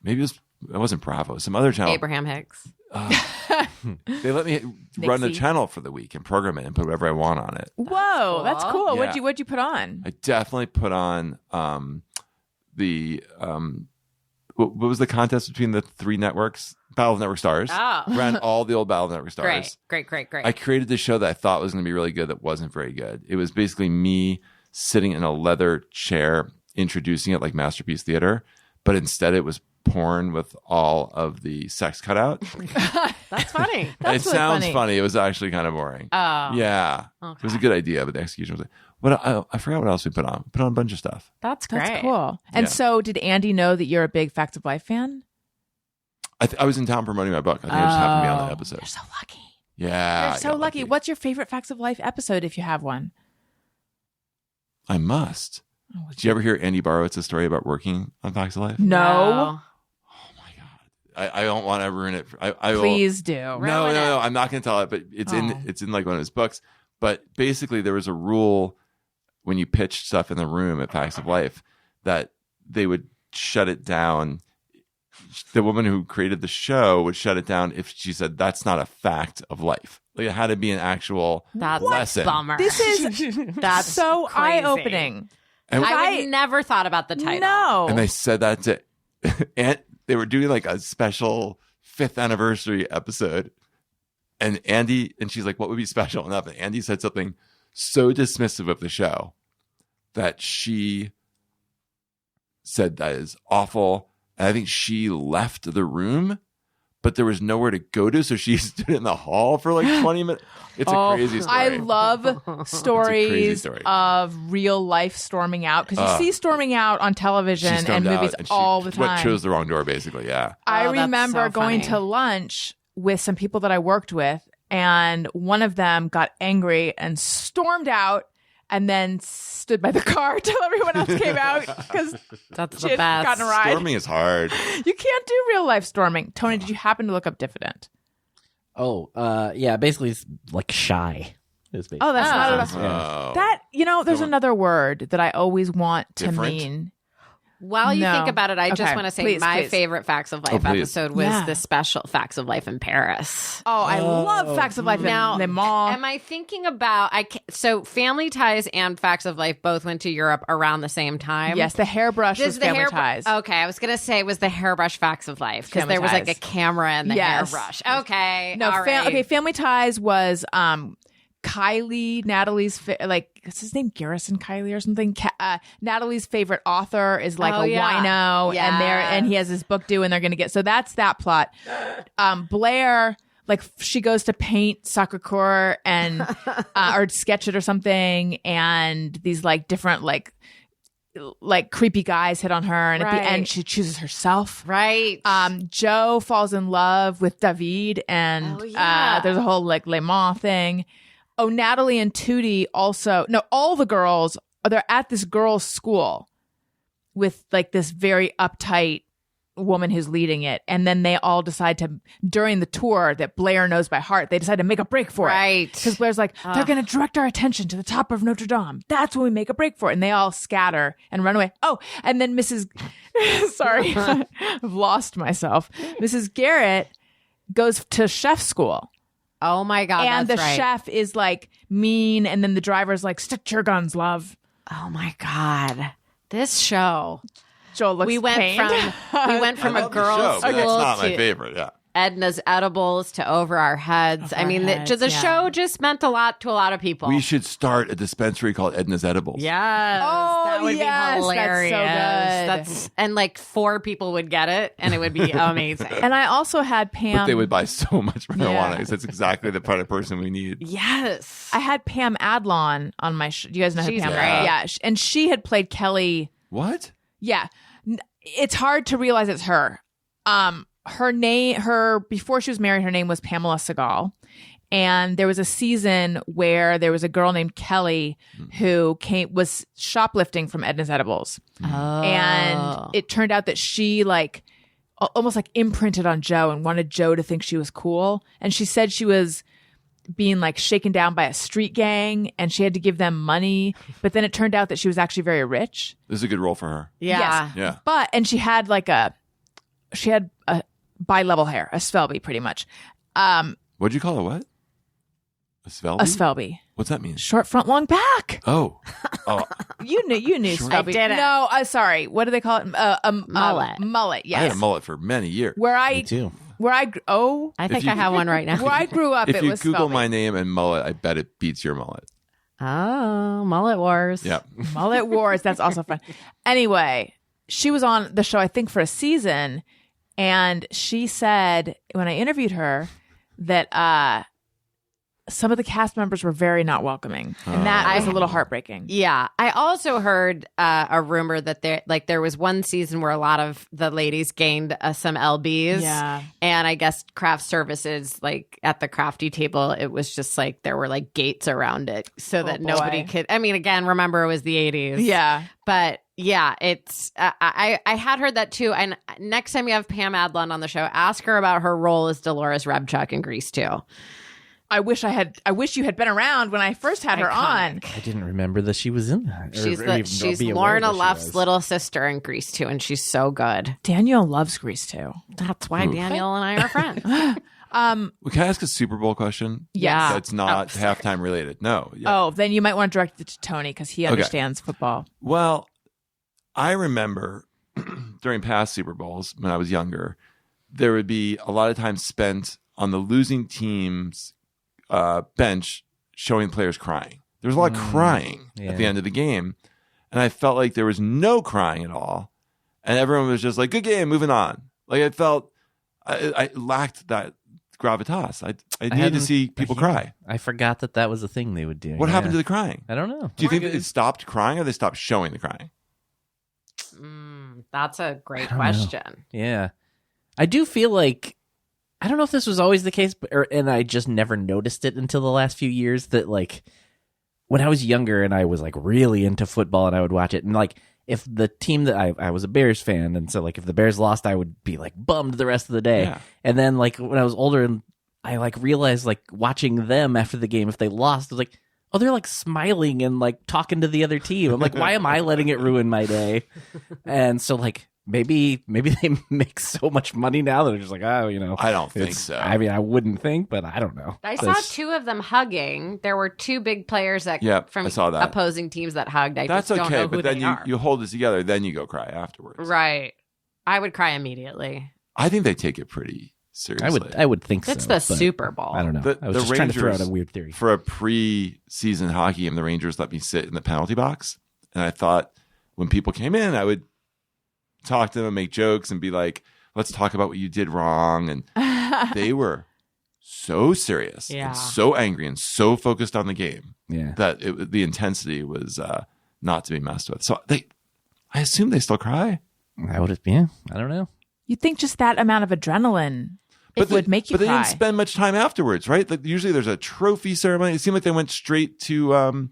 maybe it wasn't Bravo, some other channel. Abraham Hicks. They let me run the Nixie. channel for the week and program it and put whatever I want on it. Whoa, that's cool. cool. Yeah. What'd you put on? I definitely put on what was the contest between the three networks? Battle of Network Stars. Oh. Ran all the old Battle of Network Stars. Great. I created the show that I thought was going to be really good that wasn't very good. It was basically me sitting in a leather chair introducing it like Masterpiece Theater, but instead it was porn with all of the sex cut out. That's funny. That's It really sounds funny. funny. It was actually kind of boring. Oh. Yeah. It was a good idea, but the execution was like, I forgot what else we put on. We put on a bunch of stuff. That's great. That's cool. And Yeah. so, did Andy know that you're a big Facts of Life fan? I was in town promoting my book. I think I just happened to be on that episode. You're so lucky. Yeah. You're I so got lucky. What's your favorite Facts of Life episode if you have one? I must. Oh, Did you ever hear Andy Borowitz's story about working on Facts of Life? No. I don't want to ruin it. I will- Please do. No. I'm not going to tell it, but it's in like one of his books. But basically, there was a rule when you pitched stuff in the room at Facts of Life that they would shut it down. The woman who created the show would shut it down if she said that's not a fact of life. Like it had to be an actual That's lesson. a bummer. This is That's so crazy. eye-opening. And, I would never thought about the title. No. and they said that to, and they were doing like a special 5th anniversary episode. And she's like, what would be special enough? And Andy said something so dismissive of the show that she said that is awful. And I think she left the room, but there was nowhere to go to. So she stood in the hall for like 20 minutes. It's a crazy story. I love stories story. of real life storming out because you see storming out on television She stormed and movies out and she all the time. chose the wrong door, basically. Yeah. I Oh, that's remember so going funny. to lunch with some people that I worked with, and one of them got angry and stormed out and then stood by the car till everyone else came out because That's she the had best. gotten a ride. Storming is hard. You can't do real life storming. Tony, did you happen to look up diffident? Yeah, basically it's like shy. Is basically. Oh, that's not at all. Oh. That, there's Someone- another word that I always want to Different? mean. While you No. think about it, I just Okay, want to say please, my please. favorite Facts of Life please. episode was Yeah. the special Facts of Life in Paris. Oh, I love Facts of Life Now, in Le Mans. Am I thinking about so Family Ties and Facts of Life both went to Europe around the same time? Yes, the hairbrush This was is the Family hair Ties. Okay, I was gonna say it was the hairbrush Facts of Life because Family there was like a Ties. camera and the Yes. hairbrush. Okay, No, all right. okay. Family Ties was Kylie, Natalie's is his name Garrison Kylie or something? Natalie's favorite author is like a wino, and he has his book due, and they're going to get. So that's that plot. Blair, like she goes to paint Sakakor and or sketch it or something, and these like different like creepy guys hit on her, and at the end she chooses herself. Right. Joe falls in love with David, and there's a whole like Le Mans thing. Oh, Natalie and Tootie also. No, all the girls they're at this girls' school with like this very uptight woman who's leading it, and then they all decide to during the tour that Blair knows by heart. They decide to make a break for it, because Blair's like, they're going to direct our attention to the top of Notre Dame. That's when we make a break for it, and they all scatter and run away. Oh, and then Mrs. Sorry, I've lost myself. Mrs. Garrett goes to chef school. Oh my God. And the that's right. chef is like mean, and then the driver's like, stick to your guns, love. Oh my God. This show. Joel looks we went pained. from a girls' but school that's not my to favorite. Yeah. Edna's Edibles to Over Our Heads. I mean, the show just meant a lot to a lot of people. We should start a dispensary called Edna's Edibles. Yes. Oh, that would yes, be hilarious. that's so good. And like 4 people would get it, and it would be amazing. And I also had Pam. But they would buy so much marijuana because that's exactly the kind of person we need. Yes. I had Pam Adlon on my show. Do you guys know who She's Pam great. is? Yeah. And she had played Kelly. What? Yeah. It's hard to realize it's her. Before she was married, her name was Pamela Segal. And there was a season where there was a girl named Kelly who was shoplifting from Edna's Edibles. Oh. And it turned out that she like almost like imprinted on Joe and wanted Joe to think she was cool. And she said she was being like shaken down by a street gang and she had to give them money. But then it turned out that she was actually very rich. This is a good role for her. Yeah. Yes. Yeah. And she had a bi-level hair, a Svelby pretty much. What'd you call it? What? A Svelby? A Svelby. What's that mean? Short front, long back. Oh. You knew Sure. Svelby. I didn't. No, sorry. What do they call it? Mullet. Mullet, yes. I had a mullet for many years. Me too. I think I have one right now. Where I grew up, If it you was Google Svelby. my name and mullet, I bet it beats your mullet. Oh, Mullet Wars. Yeah. Mullet Wars. That's also fun. Anyway, she was on the show, I think, for a season. And she said, when I interviewed her, that some of the cast members were very not welcoming. And that was a little heartbreaking. Yeah. I also heard a rumor that there was one season where a lot of the ladies gained some LBs. Yeah. And I guess craft services, like at the crafty table, it was just like there were like gates around it so that nobody could. I mean, again, remember it was the 80s. Yeah. But yeah, it's I had heard that too. And next time you have Pam Adlon on the show, ask her about her role as Dolores Rebchuk in Grease 2. I wish you had been around when I first had her on. I didn't remember that she was in that. She's Lorna Luft's little sister in Grease 2, and she's so good. Daniel loves Grease too. That's why Daniel and I are friends. Well, can I ask a Super Bowl question? Yeah. That's not halftime related. No. Yeah. Oh, then you might want to direct it to Tony because he understands football. Well, I remember during past Super Bowls when I was younger, there would be a lot of time spent on the losing team's bench showing players crying. There was a lot of crying at the end of the game. And I felt like there was no crying at all. And everyone was just like, good game, moving on. Like I felt I lacked that gravitas. I needed to see people cry. I forgot that was a thing they would do. What happened to the crying? I don't know. Do you think that it stopped crying or they stopped showing the crying? That's a great I don't know. question. Yeah. I do feel like, I don't know if this was always the case, and I just never noticed it until the last few years, that like when I was younger and I was like really into football and I would watch it, and like if the team that I was a Bears fan, and so like if the Bears lost, I would be like bummed the rest of the day. Yeah. And then like when I was older and I like realized like watching them after the game, if they lost, I was like, oh, they're like smiling and like talking to the other team. I'm like, why am I letting it ruin my day? And so like maybe they make so much money now that they're just like, oh, you know. I don't think so. I mean, I wouldn't think, but I don't know. I saw 2 of them hugging. There were 2 big players from I saw that. opposing teams that hugged. I That's just don't okay, know who but then they are. you hold it together, then you go cry afterwards. Right. I would cry immediately. I think they take it pretty seriously. I would think It's so. the but Super Bowl. I don't know. I was The just trying to throw out Rangers, a weird theory. For a pre-season hockey game, the Rangers let me sit in the penalty box, and I thought when people came in, I would talk to them and make jokes and be like, "Let's talk about what you did wrong." And they were so serious and so angry and so focused on the game that the intensity was not to be messed with. So I assume they still cry. I would have. Yeah, I don't know. You'd think just that amount of adrenaline would make you cry. But they cry. didn't spend much time afterwards, right? Like usually there's a trophy ceremony. It seemed like they went straight to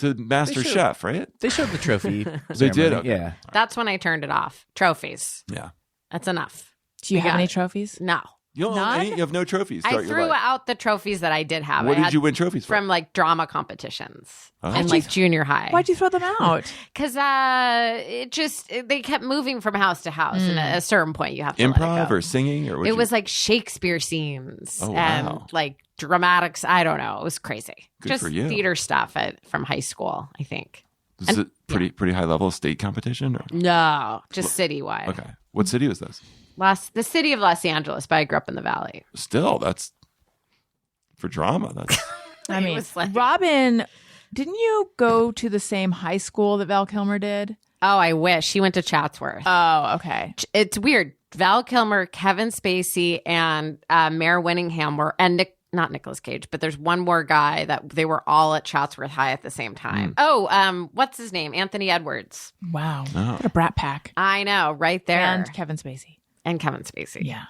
Master Chef, right? They showed the trophy. They did? ceremony, Okay. Yeah. That's when I turned it off. Trophies. Yeah. That's enough. Do you have got any it. trophies? No. You don't own any? You have no trophies. I throughout your threw life. out the trophies that I did have. What I did you win trophies from like drama competitions and Why'd like you- junior high. Why'd you throw them out? Because they kept moving from house to house, and at a certain point you have to let Improv it go. or singing or It was like Shakespeare scenes Oh, and wow. like dramatics. I don't know. It was crazy. Good Just for you. theater stuff from high school, I think. Is it pretty high level state competition? Or? No, just citywide. Okay. What city was this? The city of Los Angeles, but I grew up in the Valley. Still, that's for drama. That's I It mean, was like- Robin, didn't you go to the same high school that Val Kilmer did? Oh, I wish. He went to Chatsworth. Oh, okay. It's weird. Val Kilmer, Kevin Spacey, and Mayor Winningham were, and not Nicolas Cage, but there's one more guy that they were all at Chatsworth High at the same time. Oh, what's his name? Anthony Edwards. Wow. Oh. What a brat pack. I know, right there. And Kevin Spacey. And Kevin Spacey. Yeah.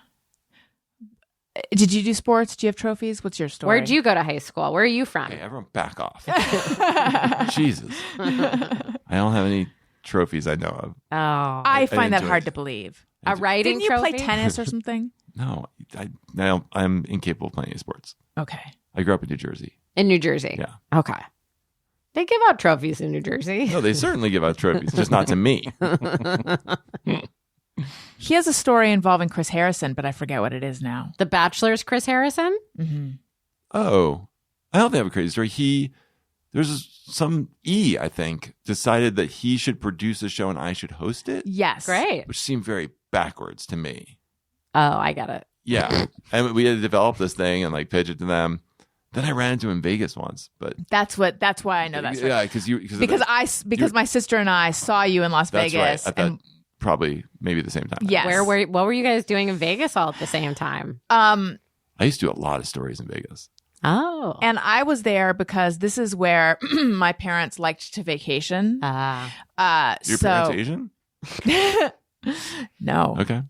Did you do sports? Do you have trophies? What's your story? Where'd you go to high school? Where are you from? Hey, everyone back off. Jesus. I don't have any trophies I know of. Oh. I find that enjoy hard it. to believe. A writing Didn't you trophy? play tennis or something? No, I'm incapable of playing any sports. Okay. I grew up in New Jersey. In New Jersey? Yeah. Okay. They give out trophies in New Jersey. No, they certainly give out trophies, just not to me. He has a story involving Chris Harrison, but I forget what it is now. The Bachelor's Chris Harrison? Oh, I don't think I have a crazy story. There's some I think, decided that he should produce a show and I should host it, Yes. Great. which seemed very backwards to me. Oh, I get it. Yeah. And we had to develop this thing and like pitch it to them. Then I ran into him in Vegas once, but That's why I know that story. yeah, Because my sister and I saw you in Las that's Vegas. right. At that, probably maybe the same time. Yes. What were you guys doing in Vegas all at the same time? I used to do a lot of stories in Vegas. Oh. And I was there because this is where my parents liked to vacation. Your parents Asian? No. Okay.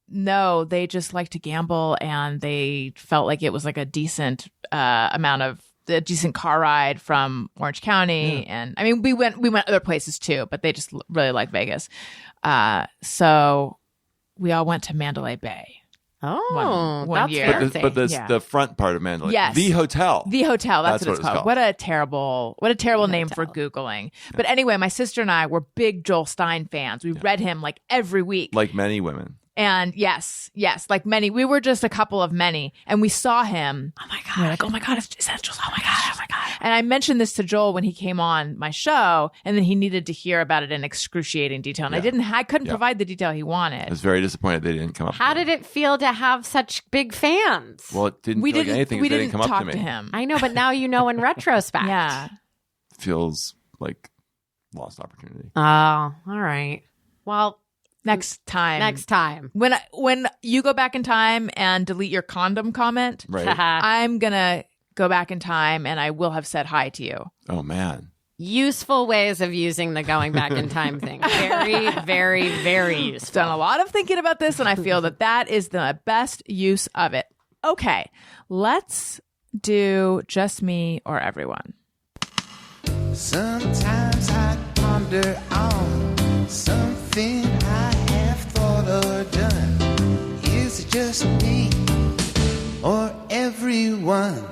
No, they just like to gamble, and they felt like it was like a decent a decent car ride from Orange County. And I mean, we went other places too, but they just really like Vegas. So we all went to Mandalay Bay. Oh, one that's year. fancy. But Yeah. the front part of Mandalay. Yes. The hotel. The hotel, that's what it's it's called. What a terrible name for Googling. But anyway, my sister and I were big Joel Stein fans. We read him like every week. Like many women. And yes, like many. We were just a couple of many. And we saw him. Oh my God. We're like, oh my God, is that Joel? Oh my God. And I mentioned this to Joel when he came on my show, and then he needed to hear about it in excruciating detail. And I couldn't provide the detail he wanted. I was very disappointed they didn't come up. How to me. did it feel to have such big fans? Well, it didn't we feel didn't, like anything. we If they didn't didn't come talk up to to me. him. I know, but now you know in retrospect. Yeah. Feels like lost opportunity. Oh, all right. Well, Next time. When you go back in time and delete your condom comment, Right. I'm going to go back in time and I will have said hi to you. Oh man. useful ways of using the going back in time thing. Very, very, very useful. Done a lot of thinking about this, and I feel that is the best use of it. Okay, let's do just me or everyone. Sometimes I ponder on something I have thought or done. Is it just me or everyone?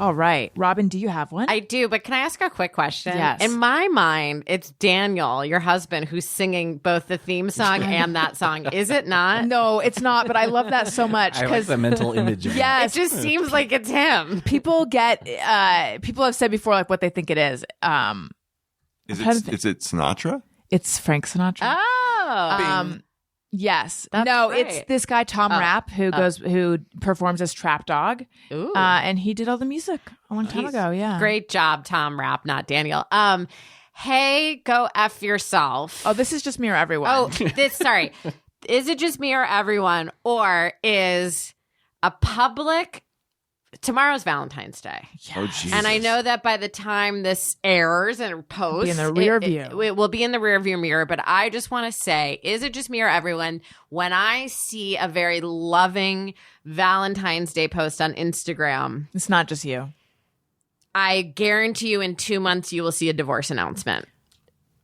All right, Robin, do you have one? I do, but can I ask a quick question? Yes. In my mind, it's Daniel, your husband, who's singing both the theme song and that song. Is it not? No, it's not, but I love that so much I like because the mental image of yes, It just seems like it's him. people have said before like what they think it is. Is trying to it Sinatra? It's Frank Sinatra. Oh. Yes. That's no, right. it's this guy Tom Rapp who performs as Trap Dog. Ooh. And he did all the music a long time ago. Yeah. Great job, Tom Rapp, not Daniel. Hey, go F yourself. Oh, this is just me or everyone. Oh, sorry. Is it just me or everyone? Or is a public... Tomorrow's Valentine's Day. Oh, Jesus. And I know that by the time this airs and posts, Be in the rear view. It will be in the rear view mirror. But I just want to say, is it just me or everyone? When I see a very loving Valentine's Day post on Instagram, It's not just you. I guarantee you in 2 months you will see a divorce announcement.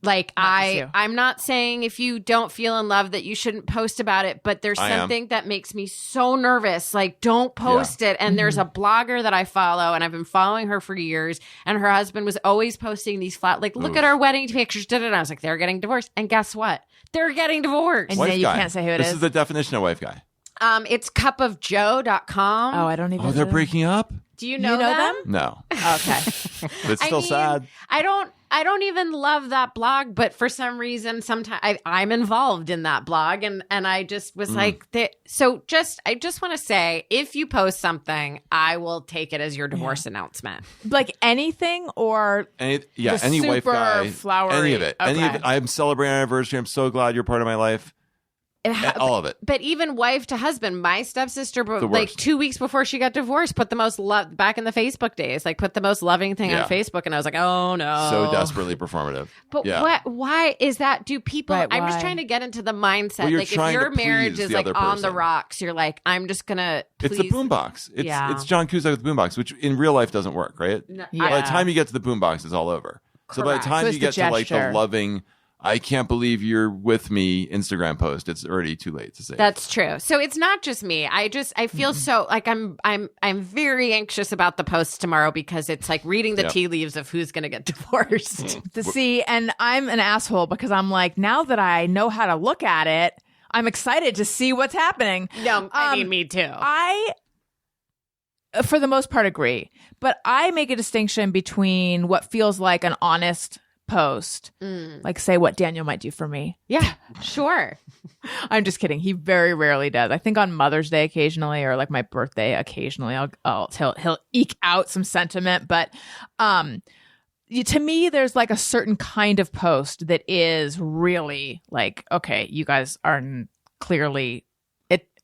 Like Not just you. I'm not saying if you don't feel in love that you shouldn't post about it, but there's I am. something that makes me so nervous. Like, don't post it. And there's a blogger that I follow, and I've been following her for years. And her husband was always posting these like, look at our wedding pictures. And I was like, they're getting divorced. And guess what? They're getting divorced. And Wife yeah, you guy. can't say who it This is. is the definition of wife guy. It's cupofjoe.com. Oh, I don't even. Oh, they're breaking up? Do you know, You know them? No. Okay. But it's still sad. I don't even love that blog, but for some reason, sometimes I'm involved in that blog, and I just was like, I just want to say, if you post something, I will take it as your divorce announcement. Like anything or Any The wife super guy. flowery. Any of it. Any of Okay. it. I'm celebrating our anniversary. I'm so glad you're part of my life. All of it. But even wife to husband, my stepsister, The like worst. 2 weeks before she got divorced, put the most love back in the Facebook days, like put the most loving thing Yeah. on Facebook, and I was like, oh no, So desperately performative. But Yeah. Why is that? Do people? Right, I'm just why? trying to get into the mindset. Well, you're like if trying your to marriage please is the like other on the person. rocks, you're like, I'm just gonna. It's the please- boombox. It's Yeah. it's John Cusack with the boombox, which in real life doesn't work, right? No, Yeah. By the time you get to the boombox, it's all over. So by the Correct. time So you it's get the to like the gesture. loving, I can't believe you're with me Instagram post, it's already too late to say. That's true. So it's not just me. I feel so like I'm very anxious about the post tomorrow because it's like reading the Yep. tea leaves of who's gonna get divorced. to see. And I'm an asshole because I'm like, now that I know how to look at it, I'm excited to see what's happening. No, I mean me too. I, for the most part, agree. But I make a distinction between what feels like an honest post, like say what Daniel might do for me. Yeah, sure. I'm just kidding. He very rarely does. I think on Mother's Day occasionally, or like my birthday occasionally, he'll eke out some sentiment. But to me, there's like a certain kind of post that is really like, okay, you guys are clearly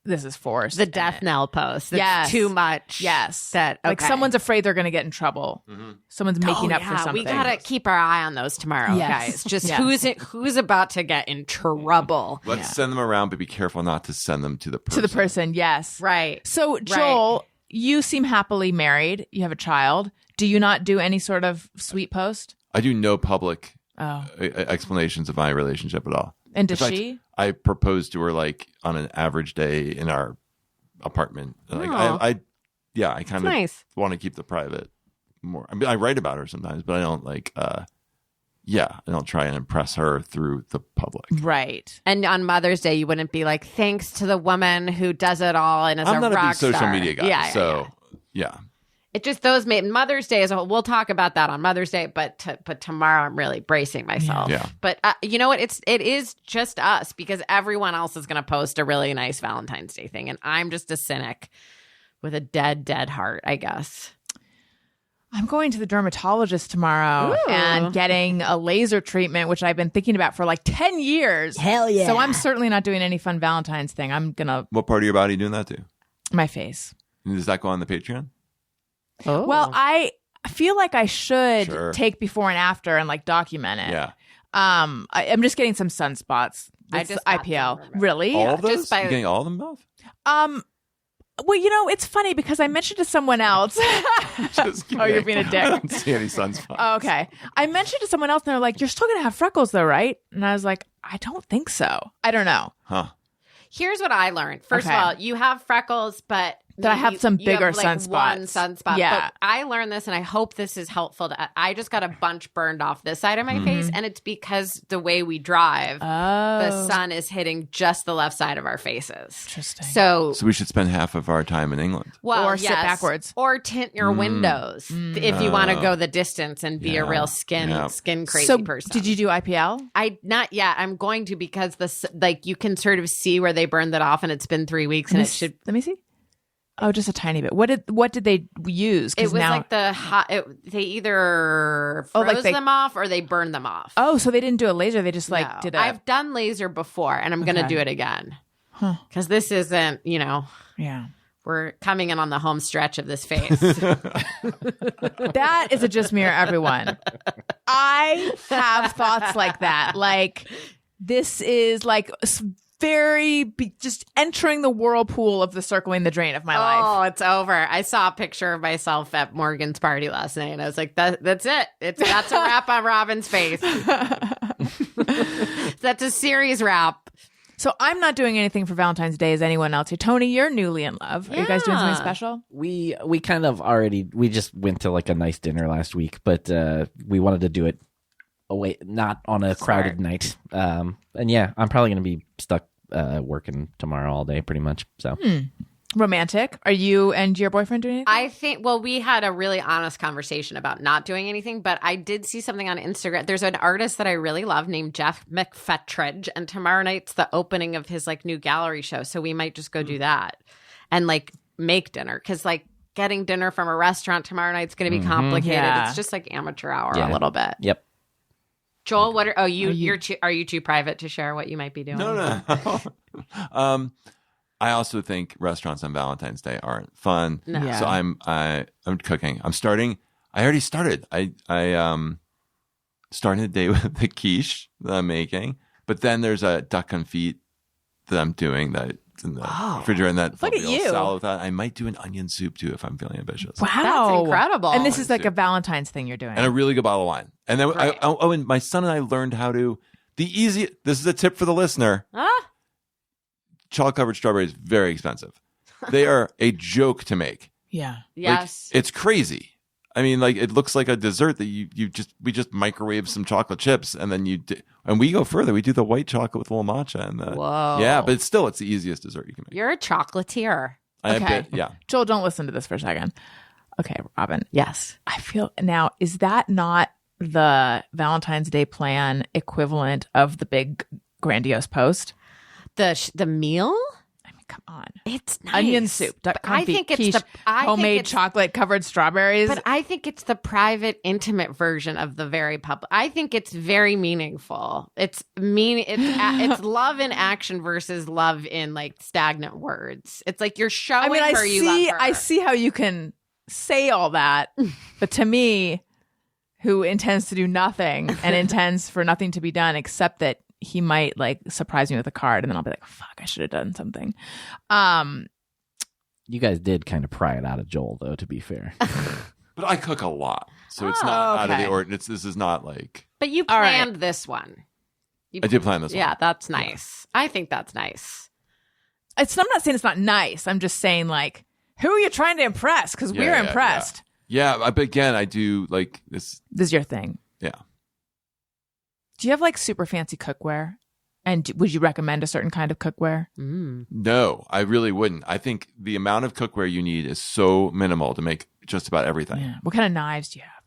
this is forced. The death knell post. That's Yes. too much. Yes. That Like okay. someone's afraid they're going to get in trouble. Someone's making Oh, up for yeah, something. we gotta keep our eye on those tomorrow, Yes. guys. Just Yes. who's about to get in trouble. Let's send them around, but be careful not to send them to the person. to the person. Yes. Right. So, Joel, you seem happily married. You have a child. Do you not do any sort of sweet post? I do no public Oh. explanations of my relationship at all. And does In fact, she? I proposed to her like on an average day in our apartment. Like Aw. I kind of Nice. want to keep the private more. I mean, I write about her sometimes, but I don't like. I don't try and impress her through the public. Right. And on Mother's Day, you wouldn't be like, thanks to the woman who does it all and is I'm a not a rock big social star. media guy, Yeah, so yeah. It just those made Mother's Day as a whole. We'll talk about that on Mother's Day, but tomorrow I'm really bracing myself. Yeah. But you know what? It is just us because everyone else is going to post a really nice Valentine's Day thing, and I'm just a cynic with a dead heart, I guess. I'm going to the dermatologist tomorrow Ooh. and getting a laser treatment, which I've been thinking about for like 10 years. Hell yeah. So I'm certainly not doing any fun Valentine's thing. I'm going to, What part of your body are you doing that to? my face. Does that go on the Patreon? Oh. Well, I feel like I should Sure. take before and after and like document it. Yeah. I'm just getting some sunspots. I It's just got IPL. some, remember? Really? All of those? just by- You getting all of them, both? Well, it's funny because I mentioned to someone else. Just Oh, you're kidding. being a dick. I don't see any sunspots. Okay. I mentioned to someone else and they're like, you're still going to have freckles though, right? And I was like, I don't think so. I don't know. Huh. Here's what I learned. First Okay. of all, you have freckles, but That I have some you bigger have, like, sunspots. One sunspot. Yeah. But I learned this, and I hope this is helpful. I just got a bunch burned off this side of my face, and it's because the way we drive, the sun is hitting just the left side of our faces. Interesting. So we should spend half of our time in England. well, Or sit backwards. or tint your windows if you want to go the distance and be a real skin crazy person. Did you do IPL? I not yet. I'm going to because you can sort of see where they burned that off, and it's been 3 weeks, and it should. Let me see. Oh, just a tiny bit. What did they use? It was like the hot. They either froze them off or they burned them off. Oh, so they didn't do a laser. They just No. did a. I've done laser before, and I'm going to do it again. Because this isn't, Yeah. we're coming in on the home stretch of this phase. That is a just mirror, everyone. I have thoughts like that. Like, this is like just entering the whirlpool of the circling the drain of my life. Oh, it's over. I saw a picture of myself at Morgan's party last night, and I was like, that's it. That's a wrap on Robin's face. That's a series wrap. So I'm not doing anything for Valentine's Day as anyone else here. Tony, you're newly in love. Are you guys doing something special? We kind of already, we just went to like a nice dinner last week, but we wanted to do it away, not on a crowded night. And yeah, I'm probably going to be stuck working tomorrow all day pretty much. So Romantic. Are you and your boyfriend doing anything? I think, we had a really honest conversation about not doing anything, but I did see something on Instagram. There's an artist that I really love named Jeff McFetridge, and tomorrow night's the opening of his new gallery show. So we might just go do that and make dinner, because getting dinner from a restaurant tomorrow night's going to be complicated. Yeah. It's just amateur hour a little bit. yep. Joel, what are you too private to share what you might be doing? No. I also think restaurants on Valentine's Day aren't fun. No. Yeah. So I'm cooking. I already started. I started the day with the quiche that I'm making, but then there's a duck confit that I'm doing that's in the refrigerator, and that Look at you. salad with that. I might do an onion soup too if I'm feeling ambitious. Wow. That's incredible. And this is like a Valentine's thing you're doing. And a really good bottle of wine. And then Right. and my son and I learned how to this is a tip for the listener. Chocolate covered strawberries, very expensive. They are a joke to make. Yeah. Yes. It's crazy. I mean, it looks like a dessert that we just microwave some chocolate chips, and then and we go further. We do the white chocolate with a little matcha and Whoa. yeah, but it's the easiest dessert you can make. You're a chocolatier. Okay. Joel, don't listen to this for a second. Okay, Robin. Yes. I feel now, is that not the Valentine's Day plan equivalent of the big grandiose post? The meal? I mean, come on. It's nice. Onion soup, duck But I confit, think it's quiche, homemade chocolate covered strovberries. But I think it's the private, intimate version of the very public. I think it's very meaningful. It's love in action versus love in stagnant words. It's you're showing her you love her. I see how you can say all that, but to me, who intends to do nothing and intends for nothing to be done except that he might surprise me with a card, and then I'll be like, fuck, I should have done something. You guys did kind of pry it out of Joel, though, to be fair. But I cook a lot, so it's not out of the ordinary. This is not But you planned this one. I did plan this one. Yeah, that's nice. I think that's nice. I'm not saying it's not nice. I'm just saying, who are you trying to impress? Because we're impressed. Yeah, but again, I do this. This is your thing. Yeah. Do you have super fancy cookware? And would you recommend a certain kind of cookware? No, I really wouldn't. I think the amount of cookware you need is so minimal to make just about everything. Yeah. What kind of knives do you have?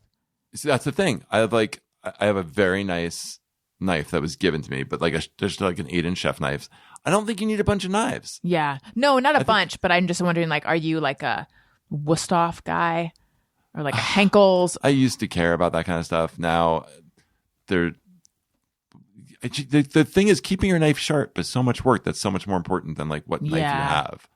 So that's the thing. I have a very nice knife that was given to me, but just an 8-inch chef knife. I don't think you need a bunch of knives. Yeah. No, not a bunch, but I'm just wondering, are you a Wusthof guy or a Henkel's? I used to care about that kind of stuff. Now, the thing is, keeping your knife sharp is so much work. That's so much more important than what knife you have.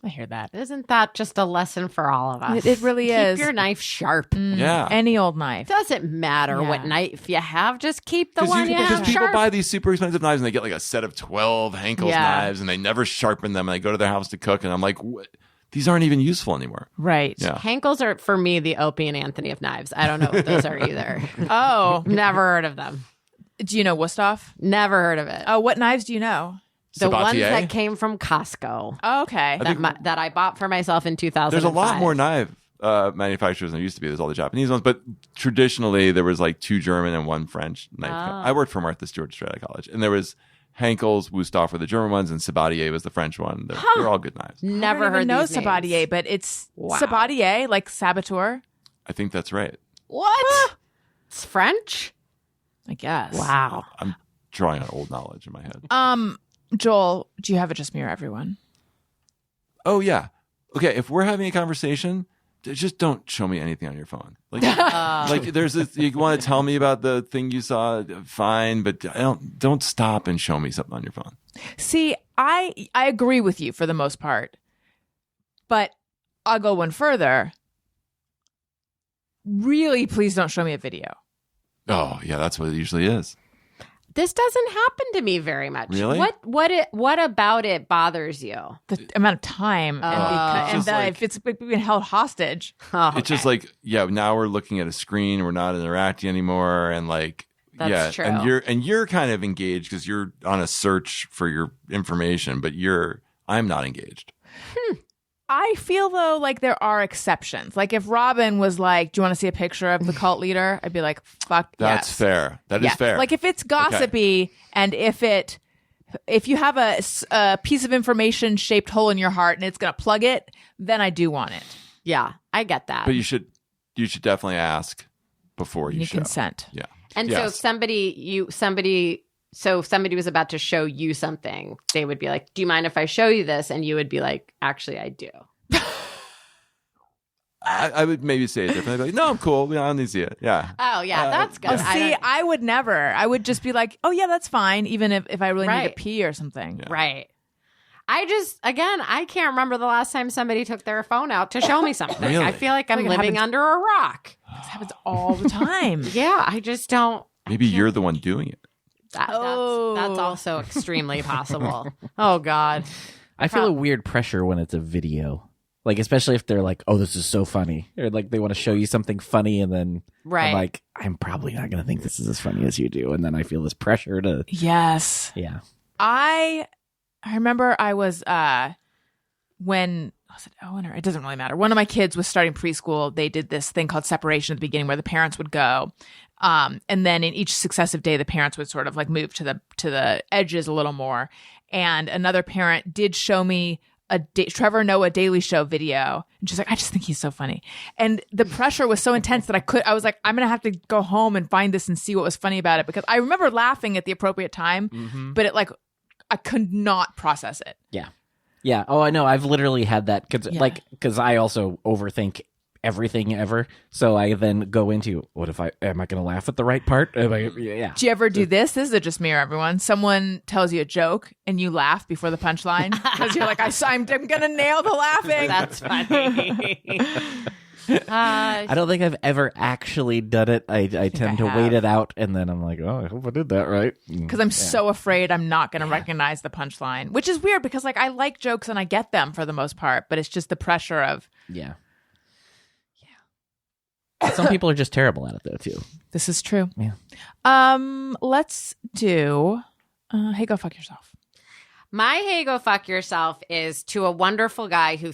I hear that. Isn't that just a lesson for all of us? It really is. Keep your knife sharp. Yeah. Any old knife. Doesn't matter what knife you have. Just keep the one you have Because people sharp. buy these super expensive knives and they get a set of 12 Henkel's knives and they never sharpen them, and they go to their house to cook, and I'm like, what? These aren't even useful anymore. Right. Yeah. Henkel's are, for me, the Opie and Anthony of knives. I don't know what those are either. Oh. Never heard of them. Do you know Wusthof? Never heard of it. Oh, what knives do you know? The ones Sabatier? that came from Costco Oh, okay. that I bought for myself in 2005. There's a lot more knife manufacturers than there used to be. There's all the Japanese ones, but traditionally there was like 2 German and 1 French knife. I worked for Martha Stewart Strata College, and there was Henkel's, Wusthof were the German ones, and Sabatier was the French one. They're all good knives. Never I don't heard even know these names. Sabatier, but it's Wow. Sabatier, like Saboteur, I think that's right. What? It's French? I guess. Wow. I'm drawing on old knowledge in my head. Joel, do you have a Just Mirror Everyone? Oh yeah. Okay, if we're having a conversation, just don't show me anything on your phone. Like, like there's this, you want to tell me about the thing you saw, fine, but don't stop and show me something on your phone. See, I agree with you for the most part, but I'll go one further. Really, please don't show me a video. Oh yeah, that's what it usually is. This doesn't happen to me very much. Really? What about it bothers you? The amount of time and Just like- if it's being held hostage. Oh, It's just like, yeah, now we're looking at a screen, we're not interacting anymore, and like, That's yeah, true. and you're kind of engaged because you're on a search for your information, but I'm not engaged. I feel though like there are exceptions. Like if Robin was like, "Do you want to see a picture of the cult leader?" I'd be like, "Fuck, That's yes." fair. That is fair. Like if it's gossipy and if you have a piece of information shaped hole in your heart and it's gonna plug it, then I do want it. yeah, I get that. but you should definitely ask before You you need show. consent. Yeah. And so if Yes. somebody was about to show you something, they would be like, "Do you mind if I show you this?" And you would be like, "Actually, I do." I would maybe say it differently. Like, no, I'm cool. I don't need to see it. Yeah. Oh yeah, that's good. Oh, see, I would never. I would just be like, "Oh yeah, that's fine," even if I really need to Right. pee or something. Yeah. Right. I can't remember the last time somebody took their phone out to show me something. Really? I feel like I'm Like it living happens- under a rock. This happens all the time. Yeah, I just don't. Maybe you're the one doing it. That's Oh. also extremely possible. Oh God. I feel a weird pressure when it's a video. Like, especially if they're like, "Oh, this is so funny," or like they want to show you something funny, and then Right. I'm like, "I'm probably not going to think this is as funny as you do," and then I feel this pressure to, Yes. yeah. I remember I was when was it Owen or it doesn't really matter. One of my kids was starting preschool. They did this thing called separation at the beginning where the parents would go. And then in each successive day, the parents would sort of like move to the edges a little more. And another parent did show me a Trevor Noah Daily Show video. And she's like, "I just think he's so funny." And the pressure was so intense that I was like, I'm going to have to go home and find this and see what was funny about it. Because I remember laughing at the appropriate time, but I could not process it. Yeah. Yeah. Oh, I know. I've literally had that Yeah. because I also overthink everything ever. So I then go into, am I going to laugh at the right part? Yeah. Do you ever do this? This is a Just Mirror, everyone. Someone tells you a joke and you laugh before the punchline because you're like, I'm going to nail the laughing. That's funny. I don't think I've ever actually done it. I tend to wait it out, and then I'm like, "Oh, I hope I did that right." Because I'm so afraid I'm not going to recognize the punchline, which is weird because like I like jokes and I get them for the most part, but it's just the pressure of Yeah. Some people are just terrible at it, though, too. this is true. Yeah. Let's do. Hey, go fuck yourself. My "Hey, go fuck yourself" is to a wonderful guy who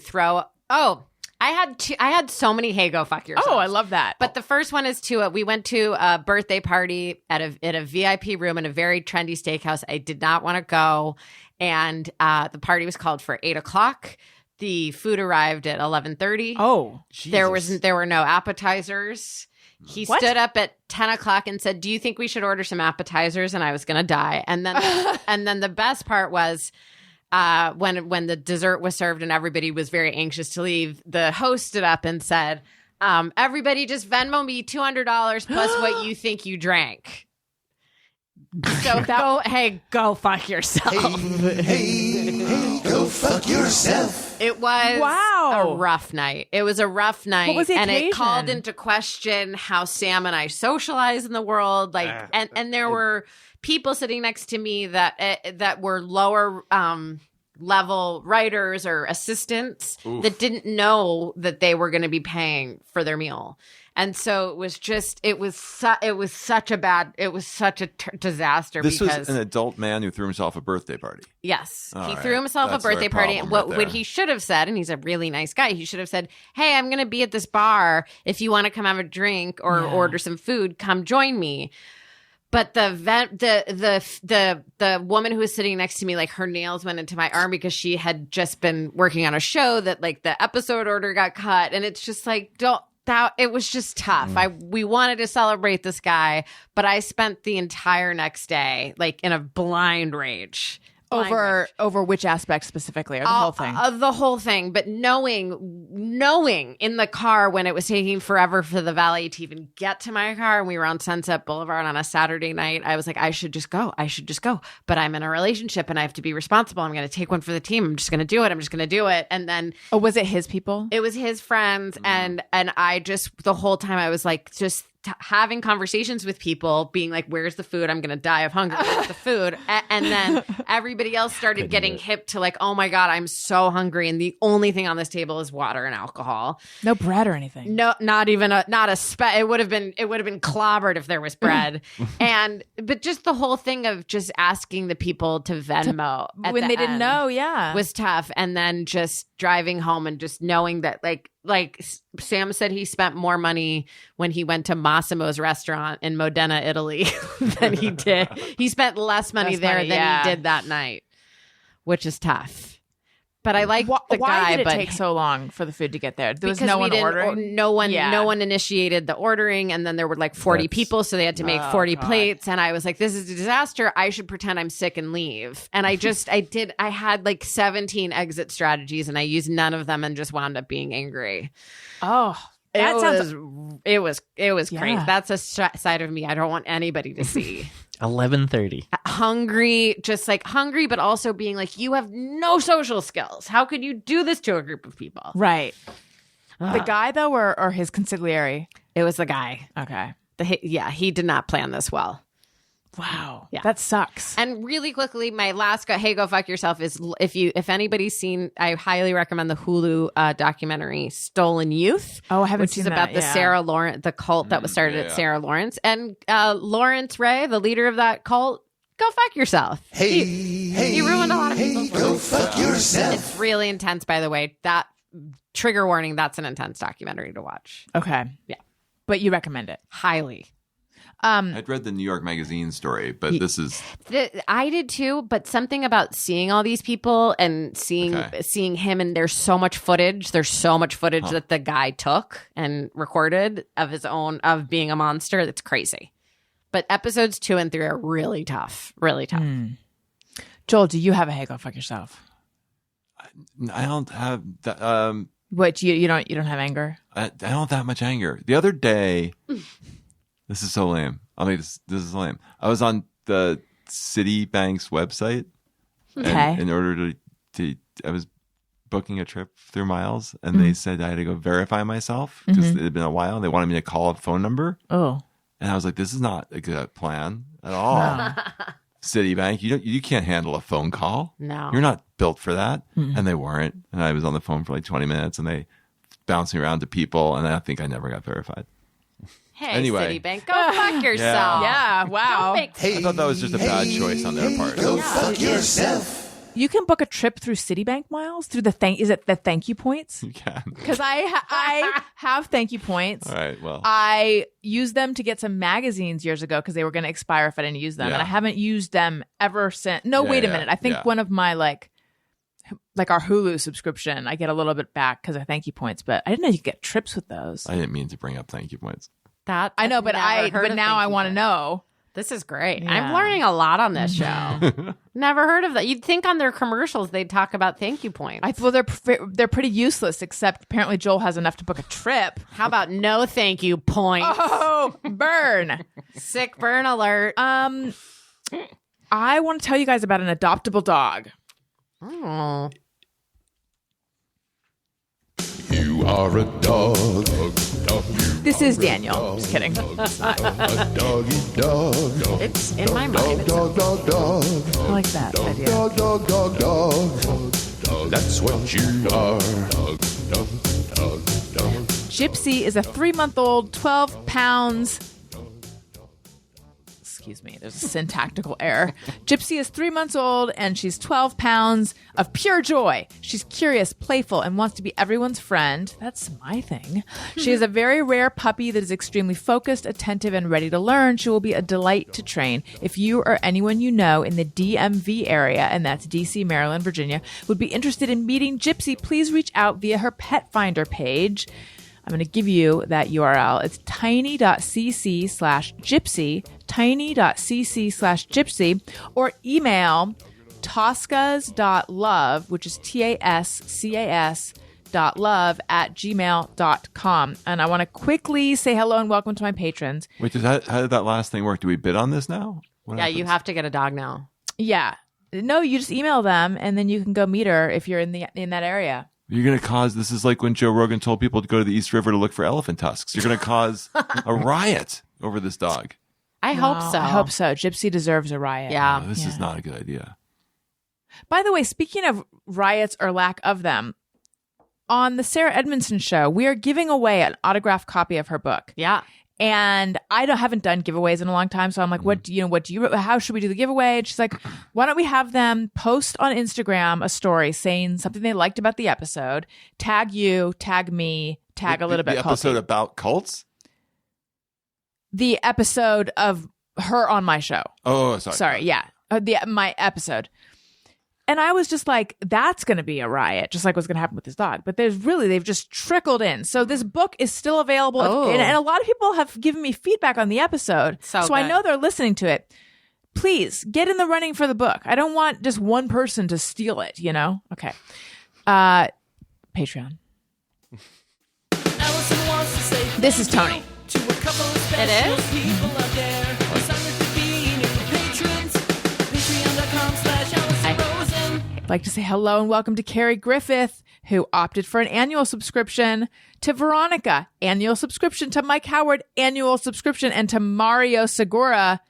I had so many "Hey, go fuck yourself." Oh, I love that. But the first one is we went to a birthday party at a VIP room in a very trendy steakhouse. I did not want to go. And the party was called for 8:00. The food arrived at 11:30. oh, There were no appetizers. He What? stood up at 10:00 and said, "Do you think we should order some appetizers?" And I was going to die. And then the best part was when the dessert was served and everybody was very anxious to leave, the host stood up and said, "Everybody just Venmo me $200 plus what you think you drank." So go fuck yourself. Hey, go fuck yourself. It was Wow. a rough night. It was a rough night. What was the and it occasion? called into question how Sam and I socialize in the world. Like, and there were people sitting next to me that were lower level writers or assistants that didn't know that they were going to be paying for their meal. And so it was such a disaster. This because was an adult man who threw himself a birthday party. Yes. All He right. threw himself That's a birthday our party. problem What right would there. he should have said, and he's a really nice guy, he should have said, hey, I'm going to be at this bar. If you want to come have a drink or order some food, come join me. But the woman who was sitting next to me, like her nails went into my arm because she had just been working on a show that like the episode order got cut. And it's just like, it was just tough. We wanted to celebrate this guy, but I spent the entire next day like in a blind rage. Over which aspect specifically, or the whole thing? The whole thing, but knowing in the car when it was taking forever for the valet to even get to my car, and we were on Sunset Boulevard on a Saturday night, I was like, I should just go. But I'm in a relationship and I have to be responsible. I'm going to take one for the team. I'm just going to do it. And then was it his people? it was his friends, and I just the whole time I was like just having conversations with people, being like, where's the food? I'm going to die of hunger. Where's the food? And then everybody else started getting hip to like, oh my God, I'm so hungry. And the only thing on this table is water and alcohol. No bread or anything. No, not even it would have been clobbered if there was bread. But just the whole thing of just asking the people to Venmo at when the they didn't end know, yeah. was tough. And then just driving home and just knowing that like Sam said, he spent more money when he went to Massimo's restaurant in Modena, Italy than he did. He spent less money than he did that night, which is tough. But I like the guy. Why did it but take so long for the food to get there? There was because no we one didn't- ordering? No one initiated the ordering, and then there were like 40 people, so they had to make 40 plates. And I was like, this is a disaster. I should pretend I'm sick and leave. And I had like 17 exit strategies, and I used none of them and just wound up being angry. Oh, that sounds... It was crazy. Yeah. That's a side of me I don't want anybody to see. 11:30. Hungry, just like hungry, but also being like, you have no social skills. How could you do this to a group of people? Right. The guy, though, or his consigliere? It was the guy. Okay. He did not plan this well. Wow. Yeah. That sucks. And really quickly, my last go fuck yourself is if anybody's seen, I highly recommend the Hulu documentary Stolen Youth. Oh, I haven't which seen is about that, the yeah. Sarah Lawrence, the cult that was started at Sarah Lawrence, and Lawrence Ray, the leader of that cult. Go fuck yourself. He ruined a lot of people's Go lives. fuck yourself. It's really intense, by the way. That trigger warning. That's an intense documentary to watch. Okay. Yeah. But you recommend it? Highly. I'd read the New York Magazine story, but this is I did too, but something about seeing all these people and seeing him, and there's so much footage. There's so much footage that the guy took and recorded of his own of being a monster. That's crazy. But episodes 2 and 3 are really tough. Really tough. Joel, do you have a hey, go fuck yourself? I don't have that. What, you don't have anger? I don't have that much anger. The other day, this is so lame. I mean, this is lame. I was on the Citibank's website. Okay. And in order to, I was booking a trip through Miles, and they said I had to go verify myself because it had been a while. And they wanted me to call a phone number. Oh. And I was like, this is not a good plan at all. Citibank, you can't handle a phone call. No. You're not built for that. And they weren't. And I was on the phone for like 20 minutes, and they bounced me around to people, and I think I never got verified. Hey, Anyway. Citibank, go fuck yourself. Yeah, wow. Don't make I thought that was just a bad choice on their part. Go fuck yourself. You can book a trip through Citibank Miles through is it the thank you points? You can. Because I have thank you points. All right, well. I used them to get some magazines years ago because they were going to expire if I didn't use them, Yeah. and I haven't used them ever since. No, Yeah, wait a yeah, minute. I think yeah. one of my like our Hulu subscription, I get a little bit back because of thank you points, but I didn't know you could get trips with those. I didn't mean to bring up thank you points. that. I know, but I've never heard of now thank I you want to points. know. This is great. Yeah. I'm learning a lot on this show. Never heard of that. You'd think on their commercials they'd talk about thank you points. Well, they're pretty useless, except apparently Joel has enough to book a trip. How about no thank you points? Oh, burn. Sick burn alert. I want to tell you guys about an adoptable dog. Oh. You are a dog. This is Daniel. Just kidding. A doggy dog. It's in my mind. It's Dog, dog, dog. I like that idea. Dog, dog, dog, dog. That's what you are. Gypsy is a 3-month-old, 12 pounds. Excuse me, there's a syntactical error. Gypsy is 3 months old and she's 12 pounds of pure joy. She's curious, playful, and wants to be everyone's friend. That's my thing. She is a very rare puppy that is extremely focused, attentive, and ready to learn. She will be a delight to train. If you or anyone you know in the DMV area, and that's DC, Maryland, Virginia, would be interested in meeting Gypsy, please reach out via her Pet Finder page. I'm going to give you that URL. It's tiny.cc/gypsy, tiny.cc/gypsy, or email tascas.love, which is tascas.love@gmail.com. And I want to quickly say hello and welcome to my patrons. Wait, how did that last thing work? Do we bid on this now? What Yeah, you happens? have to get a dog now. Yeah. No, you just email them and then you can go meet her if you're in that area. You're going to cause, this is like when Joe Rogan told people to go to the East River to look for elephant tusks. You're going to cause a riot over this dog. I hope so. I hope so. Gypsy deserves a riot. Yeah. This is not a good idea. By the way, speaking of riots or lack of them, on the Sarah Edmondson show, we are giving away an autographed copy of her book. Yeah. And I haven't done giveaways in a long time. So I'm like, how should we do the giveaway? And she's like, why don't we have them post on Instagram a story saying something they liked about the episode, tag you, tag me, tag a little bit. The episode culty. about cults? The episode of her on my show. Oh, sorry. Sorry. Yeah. My episode. And I was just like, that's going to be a riot, just like what's going to happen with this dog. But they've just trickled in. So this book is still available. Oh. And a lot of people have given me feedback on the episode. So I good. know they're listening to it. Please get in the running for the book. I don't want just one person to steal it, you know? Okay. Patreon. This is Tony. It is? I'd like to say hello and welcome to Carrie Griffith, who opted for an annual subscription, to Veronica, annual subscription, to Mike Howard, annual subscription, and to Mario Segura.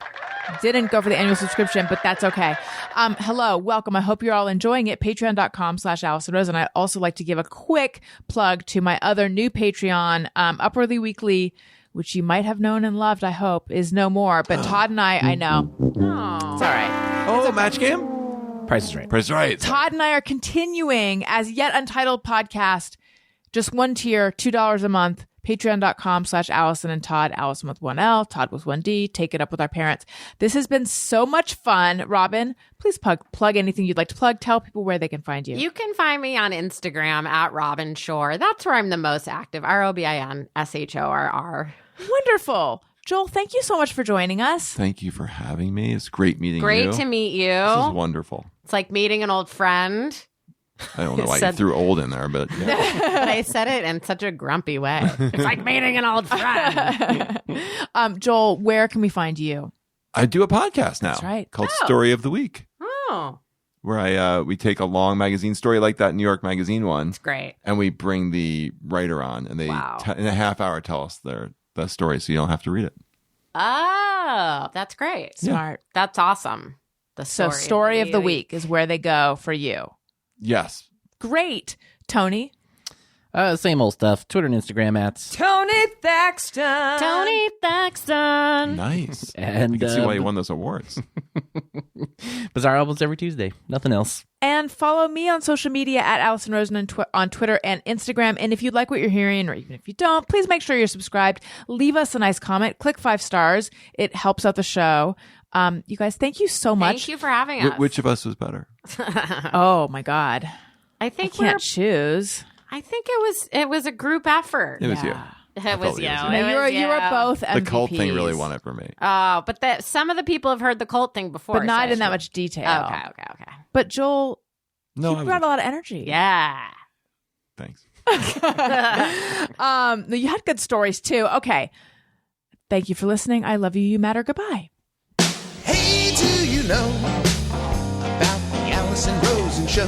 Didn't go for the annual subscription, but that's okay. Hello, welcome. I hope you're all enjoying it. Patreon.com/Allison Rose. And I'd also like to give a quick plug to my other new Patreon, Upwardly Weekly, which you might have known and loved, I hope, is no more. But Todd and I know. It's all right. Oh, match game? Price is Right. Price is Right. Todd and I are continuing as yet untitled podcast. Just one tier, $2 a month. Patreon.com/Allison and Todd. Allison with 1L, Todd with 1D. Take it up with our parents. This has been so much fun. Robin, please plug anything you'd like to plug. Tell people where they can find you. You can find me on Instagram at Robin Shore. That's where I'm the most active. ROBINSHORR. Wonderful. Joel, thank you so much for joining us. Thank you for having me. It's great meeting you. Great to meet you. This is wonderful. It's like meeting an old friend. I don't know why you Said- threw old in there, but yeah. But I said it in such a grumpy way. It's like meeting an old friend. Joel, where can we find you? I do a podcast now. That's right. Called Story of the Week, Oh, where we take a long magazine story like that New York Magazine one, it's great. and we bring the writer on, and they Wow. in a half hour tell us the story, so you don't have to read it. Oh, that's great. Smart. That's awesome. The So story of the week is where they go for you. Yes. Great. Tony? Same old stuff. Twitter and Instagram at. Tony Thaxton. Tony Thaxton. Nice. And I can see why you won those awards. Bizarre Albums every Tuesday. Nothing else. And follow me on social media at Allison Rosen on Twitter and Instagram. And if you like what you're hearing, or even if you don't, please make sure you're subscribed. Leave us a nice comment. Click 5 stars. It helps out the show. You guys, thank you so much. Thank you for having us. Which of us was better? Oh my God. I I think can't choose. I think it was a group effort. It was you. It felt was it you. was you. It No, was you were both The MVPs. cult thing really won it for me. Oh, but some of the people have heard the cult thing before, But not so- in that much detail. Okay. But Joel, No, you brought a lot of energy. Yeah. Thanks. You had good stories too. Okay. Thank you for listening. I love you. You matter. Goodbye. Hey, do you know about the Allison Rosen show?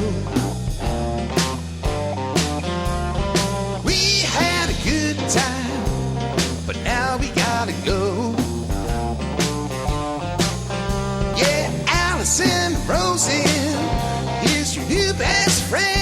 We had a good time, but now we gotta go. Yeah, Allison Rosen is your new best friend.